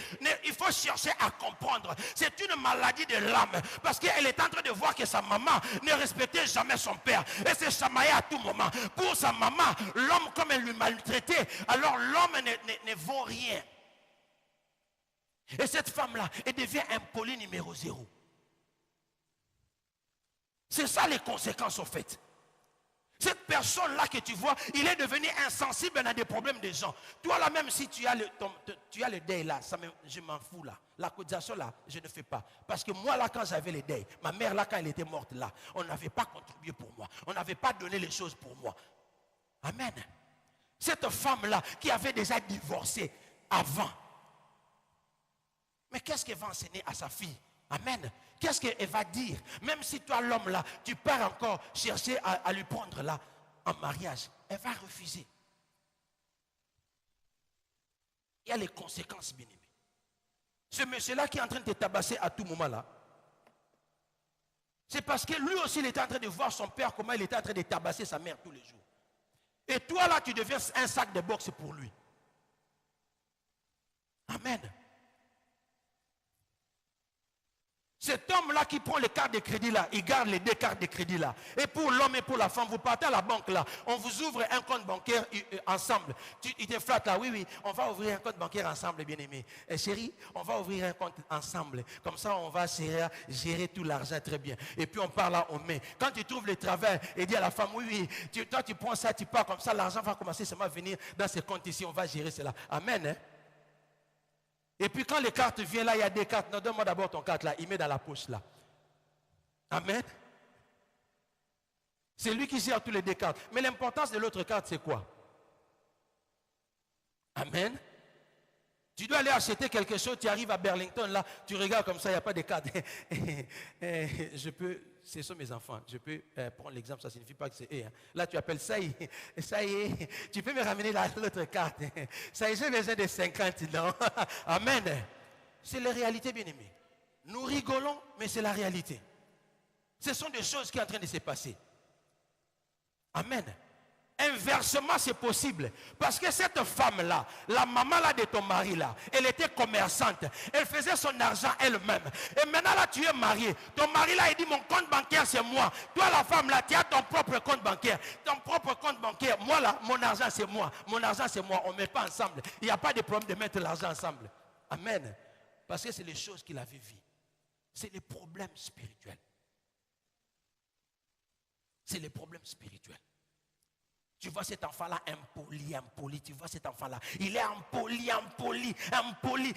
Il faut chercher à comprendre. C'est une maladie de l'âme parce qu'elle est en train de voir que sa maman ne respectait jamais son père. Et se chamaillait à tout moment. Pour sa maman, l'homme, comme elle lui maltraitait, alors l'homme ne vaut rien. Et cette femme-là, elle devient impolie numéro 0. C'est ça les conséquences au fait. Cette personne-là que tu vois, il est devenu insensible à des problèmes des gens. Toi là, même si tu as le deuil là, je m'en fous là. La cotisation là, je ne fais pas. Parce que moi là, quand j'avais le deuil, ma mère là, quand elle était morte là, on n'avait pas contribué pour moi. On n'avait pas donné les choses pour moi. Amen. Cette femme-là qui avait déjà divorcé avant. Mais qu'est-ce qu'elle va enseigner à sa fille? Amen. Qu'est-ce qu'elle va dire? Même si toi, l'homme là, tu pars encore chercher à lui prendre là en mariage, elle va refuser. Il y a les conséquences, bien aimé. Ce monsieur-là qui est en train de te tabasser à tout moment là, c'est parce que lui aussi il était en train de voir son père comment il était en train de tabasser sa mère tous les jours. Et toi là, tu deviens un sac de boxe pour lui. Amen. Cet homme-là qui prend les cartes de crédit là, il garde les 2 cartes de crédit là. Et pour l'homme et pour la femme, vous partez à la banque là, on vous ouvre un compte bancaire ensemble. Il te flatte là, oui, on va ouvrir un compte bancaire ensemble, bien aimé. Et chérie, on va ouvrir un compte ensemble. Comme ça, on va gérer tout l'argent très bien. Et puis on part là, on met. Quand tu trouves le travail et dis à la femme, oui, toi tu prends ça, tu pars comme ça, l'argent va commencer seulement à venir dans ce compte ici, on va gérer cela. Amen. Hein? Et puis quand les cartes viennent là, il y a des cartes. Non, donne-moi d'abord ton carte là. Il met dans la poche là. Amen. C'est lui qui gère tous les 2 cartes. Mais l'importance de l'autre carte, c'est quoi? Amen. Tu dois aller acheter quelque chose, tu arrives à Burlington là, tu regardes comme ça, il n'y a pas de carte. Je peux, ce sont mes enfants, je peux prendre l'exemple, ça ne signifie pas que c'est eux. Hein. Là tu appelles ça y est, tu peux me ramener l'autre carte. Ça y est, j'ai besoin de 50, non? Amen. C'est la réalité, bien aimé. Nous rigolons, mais c'est la réalité. Ce sont des choses qui sont en train de se passer. Amen. Inversement, c'est possible. Parce que cette femme-là, la maman là de ton mari là, elle était commerçante. Elle faisait son argent elle-même. Et maintenant là, tu es marié. Ton mari là, il dit, mon compte bancaire, c'est moi. Toi, la femme là, tu as ton propre compte bancaire. Ton propre compte bancaire. Moi là, mon argent, c'est moi. Mon argent, c'est moi. On ne met pas ensemble. Il n'y a pas de problème de mettre l'argent ensemble. Amen. Parce que c'est les choses qu'il avait vues. C'est les problèmes spirituels. C'est les problèmes spirituels. Tu vois cet enfant-là impoli, tu vois cet enfant-là. Il est impoli.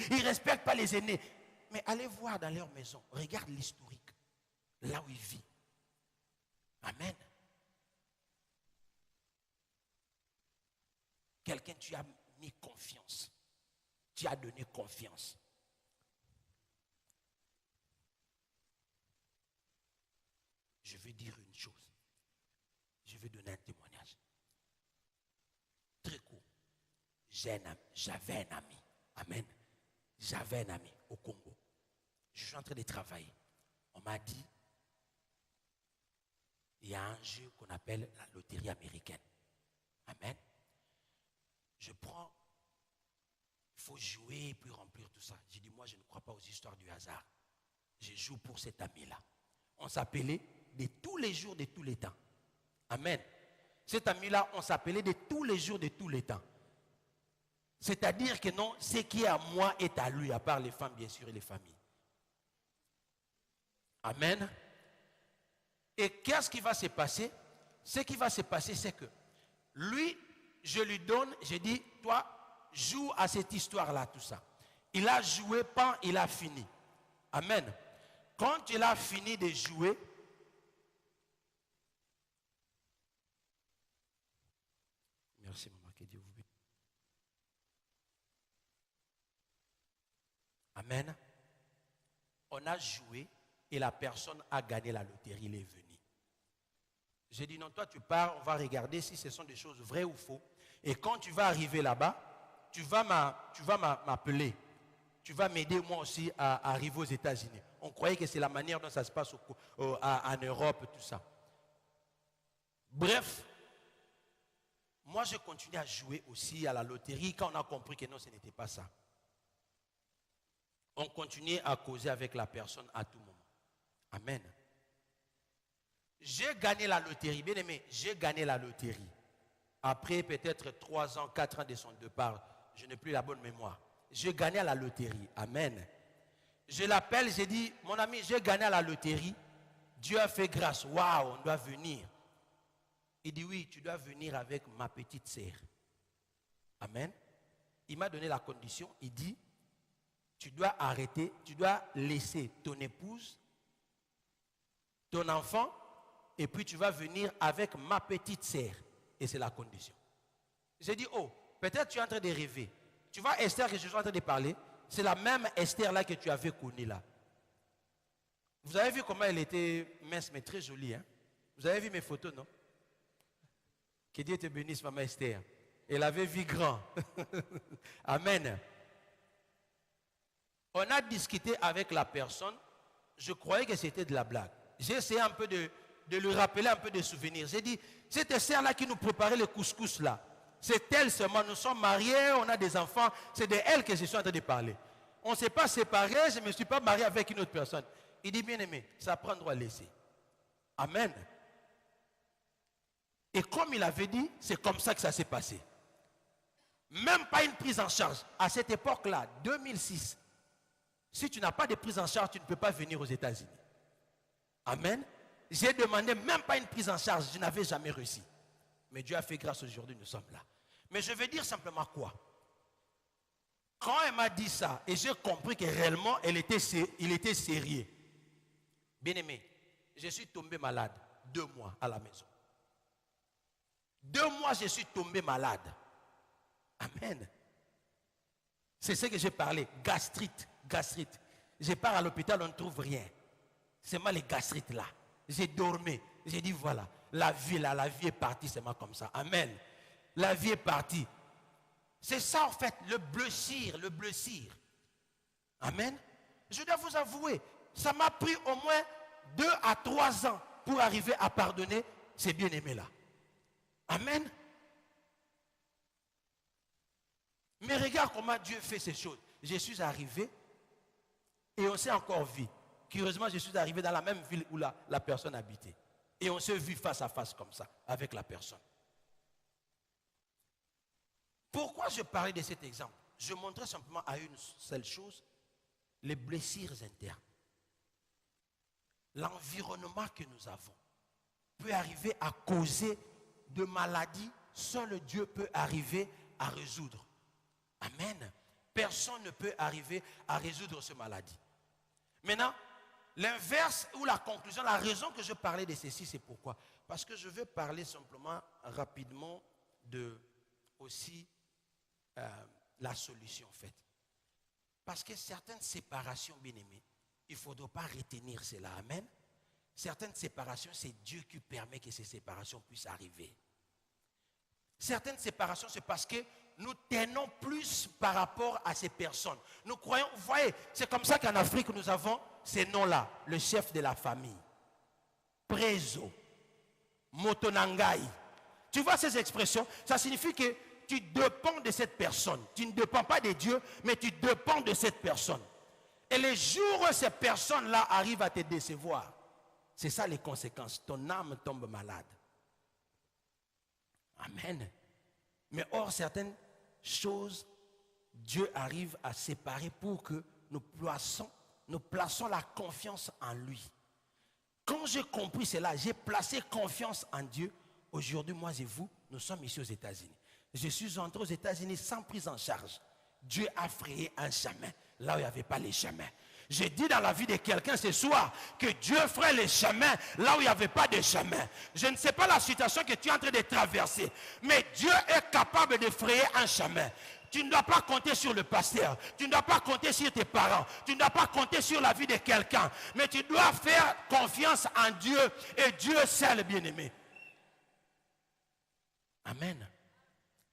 Il ne respecte pas les aînés. Mais allez voir dans leur maison. Regarde l'historique. Là où il vit. Amen. Quelqu'un, tu as mis confiance. Tu as donné confiance. Je veux dire une chose. Je vais donner un témoignage. Très court. J'avais un ami. Amen. J'avais un ami au Congo. Je suis en train de travailler. On m'a dit, il y a un jeu qu'on appelle la loterie américaine. Amen. Je prends, il faut jouer et puis remplir tout ça. J'ai dit, moi je ne crois pas aux histoires du hasard. Je joue pour cet ami-là. On s'appelait de tous les jours, de tous les temps. Amen. Cet ami-là, on s'appelait de tous les jours, de tous les temps. C'est-à-dire que non, ce qui est à moi est à lui, à part les femmes, bien sûr, et les familles. Amen. Et qu'est-ce qui va se passer? Ce qui va se passer, c'est que lui, je lui donne, je dis, toi, joue à cette histoire-là, tout ça. Il a joué, pas, il a fini. Amen. Quand il a fini de jouer, merci maman, que Dieu vous bénisse. Amen. On a joué et la personne a gagné la loterie, il est venu. J'ai dit non, toi tu pars, on va regarder si ce sont des choses vraies ou fausses. Et quand tu vas arriver là-bas, tu vas m'appeler. Tu vas m'aider moi aussi à arriver aux États-Unis. On croyait que c'est la manière dont ça se passe en Europe, tout ça. Bref, moi je continuais à jouer aussi à la loterie quand on a compris que non, ce n'était pas ça. On continuait à causer avec la personne à tout moment. Amen. J'ai gagné la loterie, bien aimé, j'ai gagné la loterie. Après peut-être 3 ans, 4 ans de son départ, je n'ai plus la bonne mémoire. J'ai gagné à la loterie. Amen. Je l'appelle, j'ai dit, mon ami, j'ai gagné à la loterie. Dieu a fait grâce. Waouh, on doit venir. Il dit, oui, tu dois venir avec ma petite sœur. Amen. Il m'a donné la condition. Il dit, tu dois arrêter, tu dois laisser ton épouse, ton enfant, et puis tu vas venir avec ma petite sœur. Et c'est la condition. J'ai dit, oh, peut-être tu es en train de rêver. Tu vois Esther que je suis en train de parler, c'est la même Esther là que tu avais connue là. Vous avez vu comment elle était mince mais très jolie, hein? Vous avez vu mes photos, non? Que Dieu te bénisse, maman Esther. Elle avait vu grand. Amen. On a discuté avec la personne. Je croyais que c'était de la blague. J'ai essayé un peu de lui rappeler un peu de souvenirs. J'ai dit, cette Esther là qui nous préparait le couscous là, c'est elle seulement. Nous sommes mariés, on a des enfants. C'est de elle que je suis en train de parler. On ne s'est pas séparés, je ne me suis pas marié avec une autre personne. Il dit, bien aimé, ça prend droit à laisser. Amen. Et comme il avait dit, c'est comme ça que ça s'est passé. Même pas une prise en charge. À cette époque-là, 2006, si tu n'as pas de prise en charge, tu ne peux pas venir aux États-Unis. Amen. J'ai demandé même pas une prise en charge, je n'avais jamais réussi. Mais Dieu a fait grâce aujourd'hui, nous sommes là. Mais je veux dire simplement quoi? Quand elle m'a dit ça, et j'ai compris que réellement, il était sérieux. Bien aimé, je suis tombé malade 2 mois à la maison. 2 mois, je suis tombé malade. Amen. C'est ce que j'ai parlé. Gastrite. Je pars à l'hôpital, on ne trouve rien. C'est moi les gastrites là. J'ai dormi. J'ai dit voilà, la vie là, la vie est partie, c'est moi comme ça. Amen. La vie est partie. C'est ça en fait, le blessure. Amen. Je dois vous avouer, ça m'a pris au moins 2 à 3 ans pour arriver à pardonner ces bien-aimés là. Amen. Mais regarde comment Dieu fait ces choses. Je suis arrivé et on s'est encore vu. Curieusement, je suis arrivé dans la même ville où la personne habitait. Et on s'est vu face à face comme ça, avec la personne. Pourquoi je parlais de cet exemple? Je montrais simplement à une seule chose, les blessures internes. L'environnement que nous avons peut arriver à causer de maladies, seul Dieu peut arriver à résoudre. Amen. Personne ne peut arriver à résoudre cette maladie. Maintenant, l'inverse ou la conclusion, la raison que je parlais de ceci, c'est pourquoi? Parce que je veux parler simplement rapidement de aussi la solution en fait. Parce que certaines séparations, bien aimées, il ne faudra pas retenir cela. Amen. Certaines séparations, c'est Dieu qui permet que ces séparations puissent arriver. Certaines séparations, c'est parce que nous tenons plus par rapport à ces personnes. Nous croyons, vous voyez, c'est comme ça qu'en Afrique, nous avons ces noms-là. Le chef de la famille, Prezo, Motonangai. Tu vois ces expressions? Ça signifie que tu dépends de cette personne. Tu ne dépends pas de Dieu, mais tu dépends de cette personne. Et les jours où ces personnes-là arrivent à te décevoir, c'est ça les conséquences. Ton âme tombe malade. Amen. Mais or, certaines choses Dieu arrive à séparer pour que nous plaçons la confiance en lui. Quand j'ai compris cela, j'ai placé confiance en Dieu. Aujourd'hui, moi et vous, nous sommes ici aux États-Unis. Je suis entré aux États-Unis sans prise en charge. Dieu a frayé un chemin là où il n'y avait pas les chemins. Je dis dans la vie de quelqu'un ce soir que Dieu ferait les chemins là où il n'y avait pas de chemin. Je ne sais pas la situation que tu es en train de traverser, mais Dieu est capable de frayer un chemin. Tu ne dois pas compter sur le pasteur, tu ne dois pas compter sur tes parents, tu ne dois pas compter sur la vie de quelqu'un, mais tu dois faire confiance en Dieu et Dieu seul, le bien-aimé. Amen.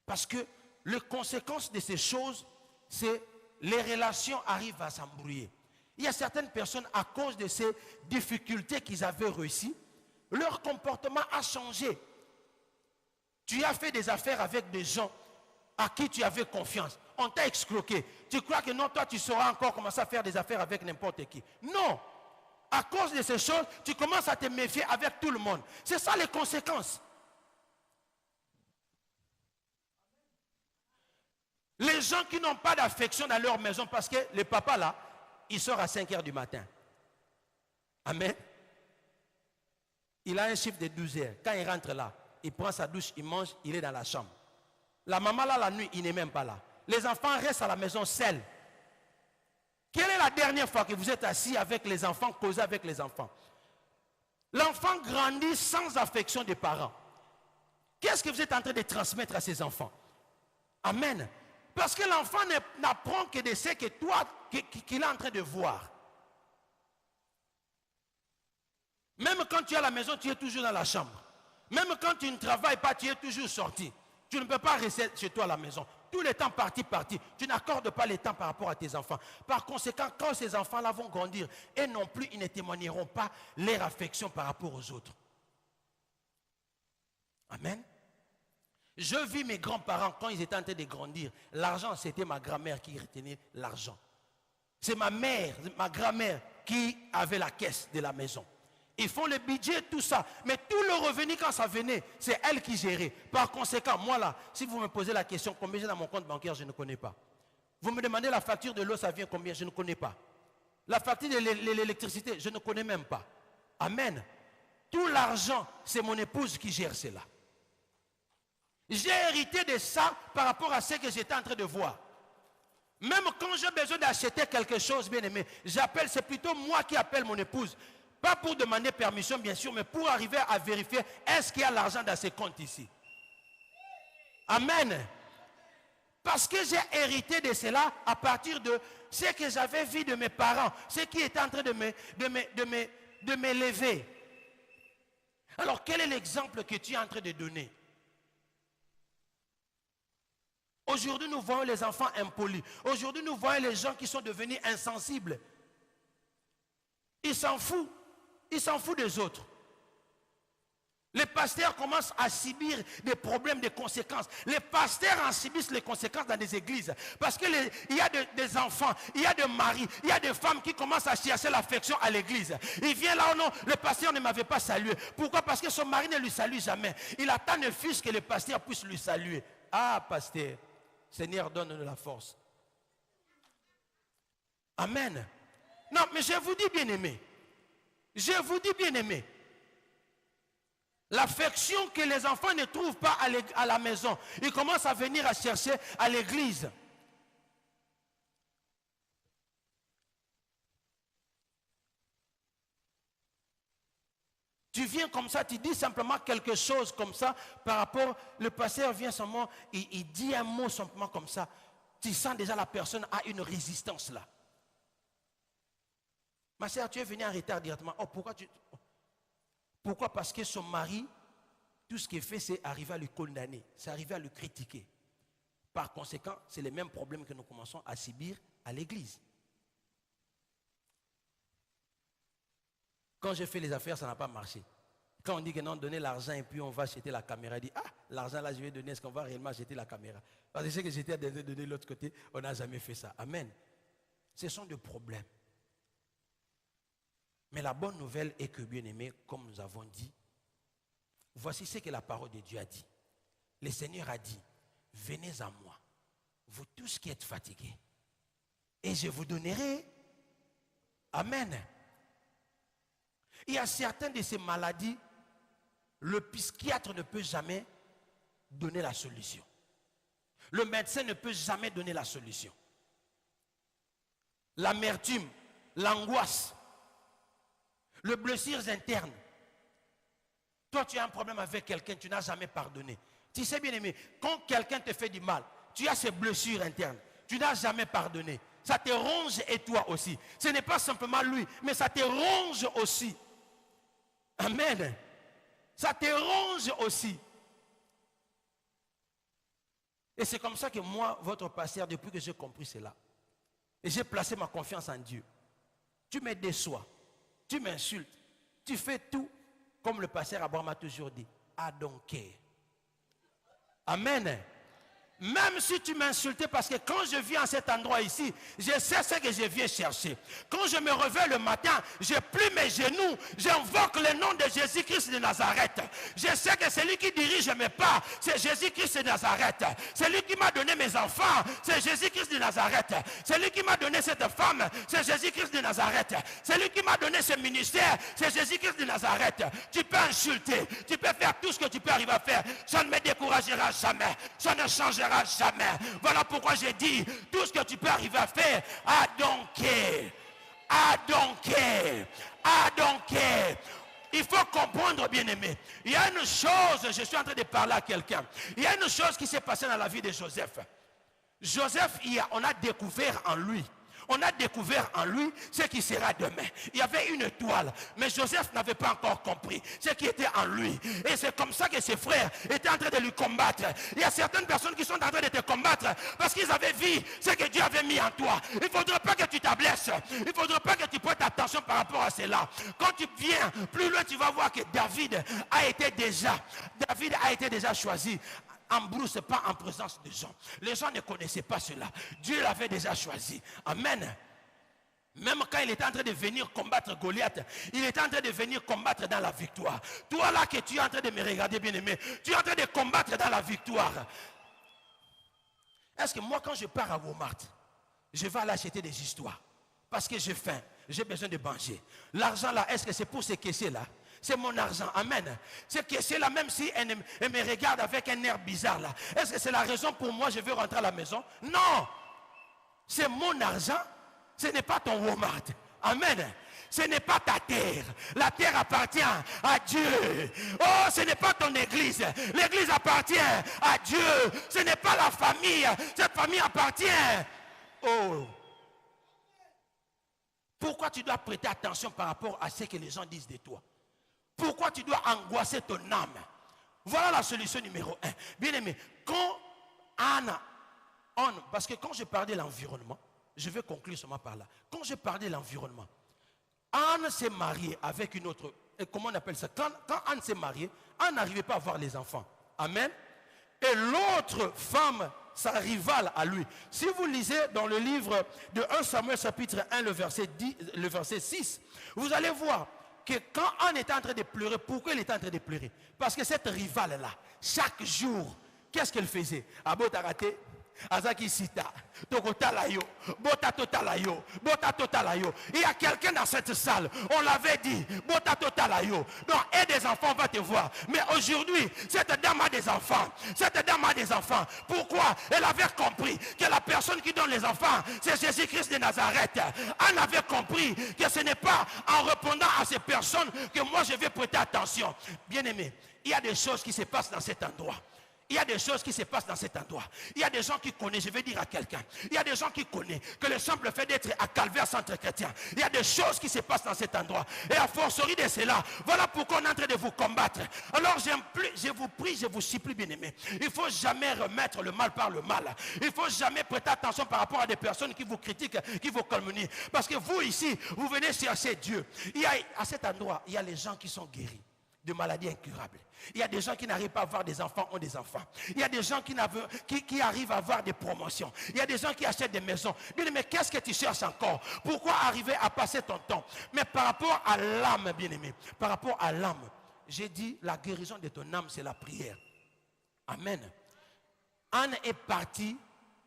Parce que les conséquences de ces choses, c'est les relations arrivent à s'embrouiller. Il y a certaines personnes, à cause de ces difficultés qu'ils avaient réussi, leur comportement a changé. Tu as fait des affaires avec des gens à qui tu avais confiance. On t'a escroqué. Tu crois que non, toi, tu sauras encore commencer à faire des affaires avec n'importe qui. Non. À cause de ces choses, tu commences à te méfier avec tout le monde. C'est ça les conséquences. Les gens qui n'ont pas d'affection dans leur maison, parce que le papa là, il sort à 5 heures du matin. Amen. Il a un chiffre de 12 heures. Quand il rentre là, il prend sa douche, il mange, il est dans la chambre. La maman là, la nuit, il n'est même pas là. Les enfants restent à la maison seuls. Quelle est la dernière fois que vous êtes assis avec les enfants, causé avec les enfants? L'enfant grandit sans affection des parents. Qu'est-ce que vous êtes en train de transmettre à ces enfants? Amen. Parce que l'enfant n'apprend que de ce que toi, qu'il est en train de voir. Même quand tu es à la maison, tu es toujours dans la chambre. Même quand tu ne travailles pas, tu es toujours sorti. Tu ne peux pas rester chez toi à la maison. Tout le temps parti. Tu n'accordes pas le temps par rapport à tes enfants. Par conséquent, quand ces enfants-là vont grandir, et non plus, ils ne témoigneront pas leur affection par rapport aux autres. Amen. Je vis mes grands-parents quand ils étaient en train de grandir. L'argent, c'était ma grand-mère qui retenait l'argent. C'est ma mère, ma grand-mère qui avait la caisse de la maison. Ils font le budget, tout ça. Mais tout le revenu, quand ça venait, c'est elle qui gérait. Par conséquent, moi là, si vous me posez la question, combien j'ai dans mon compte bancaire, je ne connais pas. Vous me demandez la facture de l'eau, ça vient combien, je ne connais pas. La facture de l'électricité, je ne connais même pas. Amen. Tout l'argent, c'est mon épouse qui gère cela. J'ai hérité de ça par rapport à ce que j'étais en train de voir. Même quand j'ai besoin d'acheter quelque chose, bien aimé, j'appelle, c'est plutôt moi qui appelle mon épouse. Pas pour demander permission, bien sûr, mais pour arriver à vérifier, est-ce qu'il y a l'argent dans ces comptes ici? Amen. Parce que j'ai hérité de cela à partir de ce que j'avais vu de mes parents, ce qui était en train de m'élever. Alors, quel est l'exemple que tu es en train de donner? Aujourd'hui, nous voyons les enfants impolis. Aujourd'hui, nous voyons les gens qui sont devenus insensibles. Ils s'en foutent. Ils s'en foutent des autres. Les pasteurs commencent à subir des problèmes, des conséquences. Les pasteurs en subissent les conséquences dans des églises. Parce qu'il y a des enfants, il y a des maris, il y a des femmes qui commencent à chercher l'affection à l'église. Il vient là, oh non, le pasteur ne m'avait pas salué. Pourquoi? Parce que son mari ne lui salue jamais. Il attend ne fût-ce que le pasteur puisse lui saluer. Ah, pasteur, Seigneur, donne-nous la force. Amen. Non, mais je vous dis bien aimé. Je vous dis bien aimé. L'affection que les enfants ne trouvent pas à la maison, ils commencent à venir à chercher à l'église. Tu viens comme ça, tu dis simplement quelque chose comme ça, par rapport, le pasteur vient seulement, il dit un mot simplement comme ça. Tu sens déjà la personne a une résistance là. Ma soeur, tu es venue en retard directement. Oh, pourquoi? Parce que son mari, tout ce qu'il fait, c'est arriver à le condamner, c'est arriver à le critiquer. Par conséquent, c'est les mêmes problèmes que nous commençons à subir à l'église. Quand j'ai fait les affaires, ça n'a pas marché. Quand on dit que non, donnez l'argent et puis on va acheter la caméra, il dit, ah, l'argent là, je vais donner, est-ce qu'on va réellement acheter la caméra? Parce que ce que j'étais à donner de l'autre côté, on n'a jamais fait ça. Amen. Ce sont des problèmes. Mais la bonne nouvelle est que, bien aimé, comme nous avons dit, voici ce que la parole de Dieu a dit. Le Seigneur a dit, venez à moi, vous tous qui êtes fatigués, et je vous donnerai. Amen. Il y a certaines de ces maladies, le psychiatre ne peut jamais donner la solution. Le médecin ne peut jamais donner la solution. L'amertume, l'angoisse, le blessures interne. Toi, tu as un problème avec quelqu'un, tu n'as jamais pardonné. Tu sais bien aimé, quand quelqu'un te fait du mal, tu as ces blessures internes, tu n'as jamais pardonné. Ça te ronge et toi aussi. Ce n'est pas simplement lui, mais ça te ronge aussi. Amen. Ça te ronge aussi. Et c'est comme ça que moi, votre pasteur, depuis que j'ai compris cela, et j'ai placé ma confiance en Dieu. Tu me déçois, tu m'insultes, tu fais tout, comme le pasteur Abraham a toujours dit, I don't care. Amen. Même si tu m'insultais, parce que quand je viens à cet endroit ici, je sais ce que je viens chercher. Quand je me réveille le matin, je plie mes genoux, j'invoque le nom de Jésus-Christ de Nazareth. Je sais que celui qui dirige mes pas, c'est Jésus-Christ de Nazareth. Celui qui m'a donné mes enfants, c'est Jésus-Christ de Nazareth. Celui qui m'a donné cette femme, c'est Jésus-Christ de Nazareth. Celui qui m'a donné ce ministère, c'est Jésus-Christ de Nazareth. Tu peux insulter, tu peux faire tout ce que tu peux arriver à faire. Ça ne me découragera jamais, ça ne changera jamais. Voilà pourquoi j'ai dit tout ce que tu peux arriver à faire. I don't care. I don't care. I don't care. Il faut comprendre, bien aimé. Il y a une chose, je suis en train de parler à quelqu'un. Il y a une chose qui s'est passée dans la vie de Joseph. Joseph, on a découvert en lui. On a découvert en lui ce qui sera demain. Il y avait une étoile, mais Joseph n'avait pas encore compris ce qui était en lui. Et c'est comme ça que ses frères étaient en train de lui combattre. Il y a certaines personnes qui sont en train de te combattre parce qu'ils avaient vu ce que Dieu avait mis en toi. Il ne faudrait pas que tu t'ablesses. Il ne faudrait pas que tu prêtes attention par rapport à cela. Quand tu viens plus loin, tu vas voir que David a été déjà choisi. En brousse, pas en présence des gens. Les gens ne connaissaient pas cela. Dieu l'avait déjà choisi. Amen. Même quand il était en train de venir combattre Goliath, il était en train de venir combattre dans la victoire. Toi là que tu es en train de me regarder, bien aimé, tu es en train de combattre dans la victoire. Est-ce que moi quand je pars à Walmart, je vais aller acheter des histoires? Parce que j'ai faim, j'ai besoin de manger. L'argent là, est-ce que c'est pour ces caissiers là? C'est mon argent, amen. C'est que c'est là, même si elle me regarde avec un air bizarre là. Est-ce que c'est la raison pour moi je veux rentrer à la maison? Non. C'est mon argent. Ce n'est pas ton Walmart. Amen. Ce n'est pas ta terre. La terre appartient à Dieu. Oh, ce n'est pas ton église. L'église appartient à Dieu. Ce n'est pas la famille. Cette famille appartient. Oh. Pourquoi tu dois prêter attention par rapport à ce que les gens disent de toi? Pourquoi tu dois angoisser ton âme? Voilà la solution numéro 1. Bien aimé, quand parce que quand je parlais de l'environnement, je vais conclure seulement par là. Quand je parlais de l'environnement, Anne s'est mariée avec une autre, comment on appelle ça? Quand Anne s'est mariée, Anne n'arrivait pas à avoir les enfants. Amen. Et l'autre femme, sa rivale à lui. Si vous lisez dans le livre de 1 Samuel chapitre 1, le verset 6, vous allez voir que quand Anne était en train de pleurer, pourquoi elle était en train de pleurer? Parce que cette rivale-là, chaque jour, qu'est-ce qu'elle faisait? Abotarate, Azaki Sita, Tokotalayo, Botatotalayo, Botatotalayo. Il y a quelqu'un dans cette salle, on l'avait dit, Botatotalayo. Donc, et des enfants, on va te voir. Mais aujourd'hui, cette dame a des enfants. Cette dame a des enfants. Pourquoi? Elle avait compris que la personne qui donne les enfants, c'est Jésus-Christ de Nazareth. Elle avait compris que ce n'est pas en répondant à ces personnes que moi je vais prêter attention. Bien aimé, il y a des choses qui se passent dans cet endroit. Il y a des choses qui se passent dans cet endroit. Il y a des gens qui connaissent, je vais dire à quelqu'un, il y a des gens qui connaissent que le simple fait d'être à Calvaire Centre Chrétien, il y a des choses qui se passent dans cet endroit. Et à forcerie de cela, voilà pourquoi on est en train de vous combattre. Alors je vous prie, je vous supplie, bien aimé, il ne faut jamais remettre le mal par le mal. Il ne faut jamais prêter attention par rapport à des personnes qui vous critiquent, qui vous calomnient. Parce que vous ici, vous venez chercher Dieu. À cet endroit, il y a les gens qui sont guéris de maladies incurables. Il y a des gens qui n'arrivent pas à avoir des enfants, ont des enfants. Il y a des gens qui arrivent à avoir des promotions. Il y a des gens qui achètent des maisons. Mais qu'est-ce que tu cherches encore? Pourquoi arriver à passer ton temps? Mais par rapport à l'âme, bien-aimé, par rapport à l'âme, j'ai dit la guérison de ton âme, c'est la prière. Amen. Anne est partie,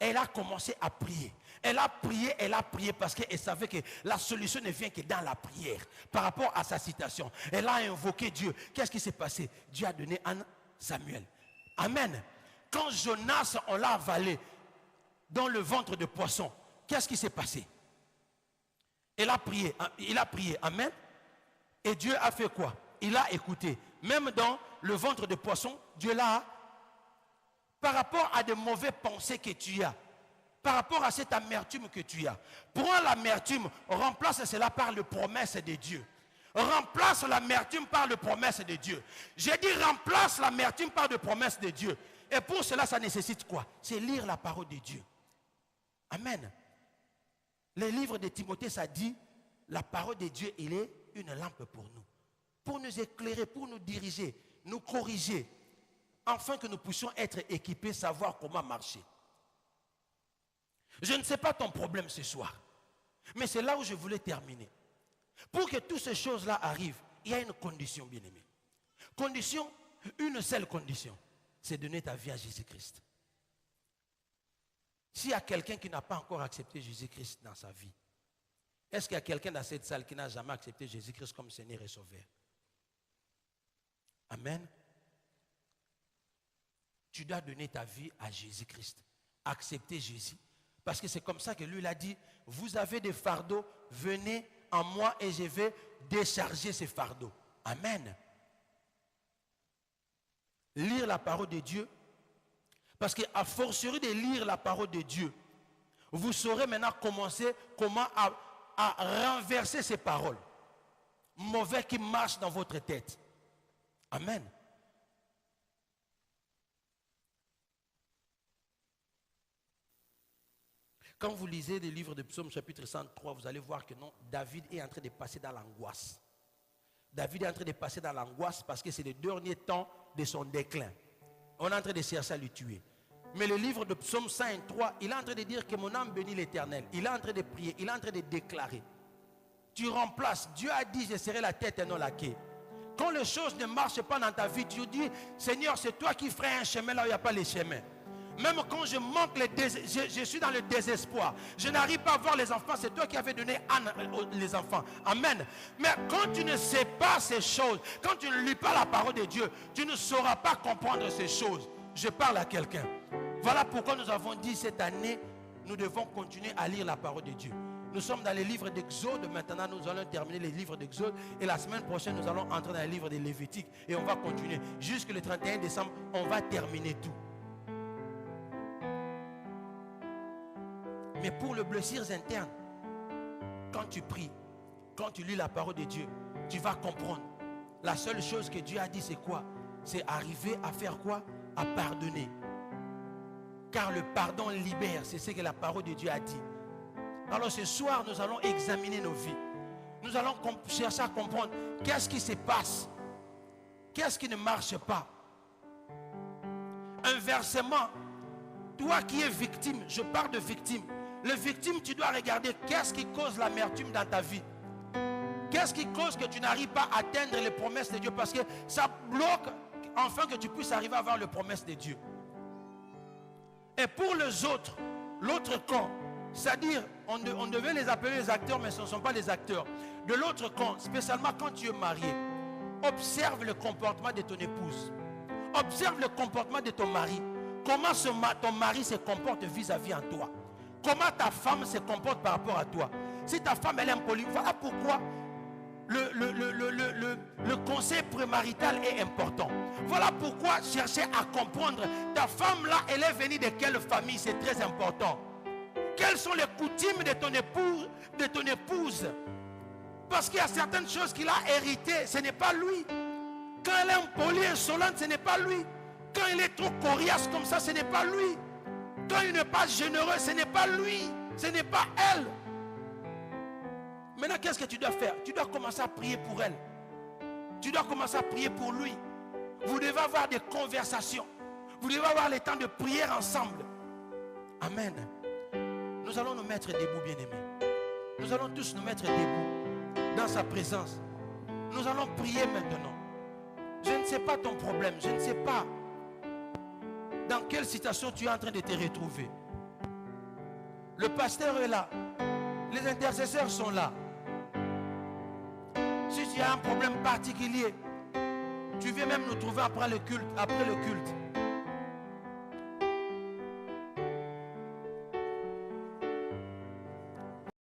elle a commencé à prier. Elle a prié parce qu'elle savait que la solution ne vient que dans la prière. Par rapport à sa situation, elle a invoqué Dieu. Qu'est-ce qui s'est passé? Dieu a donné un Samuel. Amen. Quand Jonas, on l'a avalé dans le ventre de poisson, qu'est-ce qui s'est passé? Il a prié. Amen. Et Dieu a fait quoi? Il a écouté. Même dans le ventre de poisson, Dieu l'a. Par rapport à de mauvaises pensées que tu as, par rapport à cette amertume que tu as, prends l'amertume, remplace cela par les promesses de Dieu. Remplace l'amertume par les promesses de Dieu. J'ai dit remplace l'amertume par les promesses de Dieu. Et pour cela, ça nécessite quoi? C'est lire la parole de Dieu. Amen. Les livres de Timothée, ça dit, la parole de Dieu, il est une lampe pour nous éclairer, pour nous diriger, nous corriger, afin que nous puissions être équipés, savoir comment marcher. Je ne sais pas ton problème ce soir, mais c'est là où je voulais terminer. Pour que toutes ces choses-là arrivent, il y a une condition, bien-aimé. Condition, une seule condition, c'est donner ta vie à Jésus-Christ. S'il y a quelqu'un qui n'a pas encore accepté Jésus-Christ dans sa vie, est-ce qu'il y a quelqu'un dans cette salle qui n'a jamais accepté Jésus-Christ comme Seigneur et Sauveur? Amen. Tu dois donner ta vie à Jésus-Christ. Accepter Jésus. Parce que c'est comme ça que lui il a dit, vous avez des fardeaux, venez en moi et je vais décharger ces fardeaux. Amen. Lire la parole de Dieu. Parce qu'à fortiori de lire la parole de Dieu, vous saurez maintenant comment à renverser ces paroles mauvaises qui marchent dans votre tête. Amen. Quand vous lisez les livres de Psaume chapitre 103, vous allez voir que non, David est en train de passer dans l'angoisse. David est en train de passer dans l'angoisse parce que c'est le dernier temps de son déclin. On est en train de chercher à le tuer. Mais le livre de Psaume 103, il est en train de dire que mon âme bénit l'Éternel. Il est en train de prier, il est en train de déclarer. Tu remplaces, Dieu a dit, je serai la tête et non la queue. Quand les choses ne marchent pas dans ta vie, tu dis, Seigneur, c'est toi qui ferais un chemin là où il n'y a pas les chemins. Même quand je manque je suis dans le désespoir. Je n'arrive pas à voir les enfants. C'est toi qui avais donné les enfants. Amen. Mais quand tu ne sais pas ces choses, quand tu ne lis pas la parole de Dieu, tu ne sauras pas comprendre ces choses. Je parle à quelqu'un. Voilà pourquoi nous avons dit cette année, nous devons continuer à lire la parole de Dieu. Nous sommes dans les livres d'Exode. Maintenant, nous allons terminer les livres d'Exode. Et la semaine prochaine, nous allons entrer dans les livres de Lévitique. Et on va continuer. Jusqu'au 31 décembre, on va terminer tout. Mais pour le blessures interne, quand tu pries, quand tu lis la parole de Dieu, tu vas comprendre. La seule chose que Dieu a dit, c'est quoi? C'est arriver à faire quoi? À pardonner. Car le pardon libère, c'est ce que la parole de Dieu a dit. Alors ce soir, nous allons examiner nos vies. Nous allons chercher à comprendre qu'est-ce qui se passe. Qu'est-ce qui ne marche pas. Inversement, toi qui es victime, je parle de victime. Le victime, tu dois regarder qu'est-ce qui cause l'amertume dans ta vie. Qu'est-ce qui cause que tu n'arrives pas à atteindre les promesses de Dieu? Parce que ça bloque afin que tu puisses arriver à avoir les promesses de Dieu. Et pour les autres, l'autre camp, c'est-à-dire, on devait les appeler les acteurs, mais ce ne sont pas les acteurs. De l'autre camp, spécialement quand tu es marié, observe le comportement de ton épouse. Observe le comportement de ton mari. Comment ton mari se comporte vis-à-vis en toi. Comment ta femme se comporte par rapport à toi. Si ta femme elle est impolie, voilà pourquoi le conseil prémarital est important. Voilà pourquoi chercher à comprendre ta femme là, elle est venue de quelle famille, c'est très important. Quelles sont les coutumes de ton épouse, parce qu'il y a certaines choses qu'il a héritées, ce n'est pas lui. Quand elle est impolie, insolente, ce n'est pas lui. Quand il est trop coriace comme ça, ce n'est pas lui. Quand il n'est pas généreux, ce n'est pas lui. Ce n'est pas elle. Maintenant, qu'est-ce que tu dois faire? Tu dois commencer à prier pour elle. Tu dois commencer à prier pour lui. Vous devez avoir des conversations. Vous devez avoir le temps de prier ensemble. Amen. Nous allons nous mettre debout, bien-aimés. Nous allons tous nous mettre debout dans sa présence. Nous allons prier maintenant. Je ne sais pas ton problème. Je ne sais pas dans quelle situation tu es en train de te retrouver. Le pasteur est là. Les intercesseurs sont là. Si tu as un problème particulier, tu viens même nous trouver après le culte.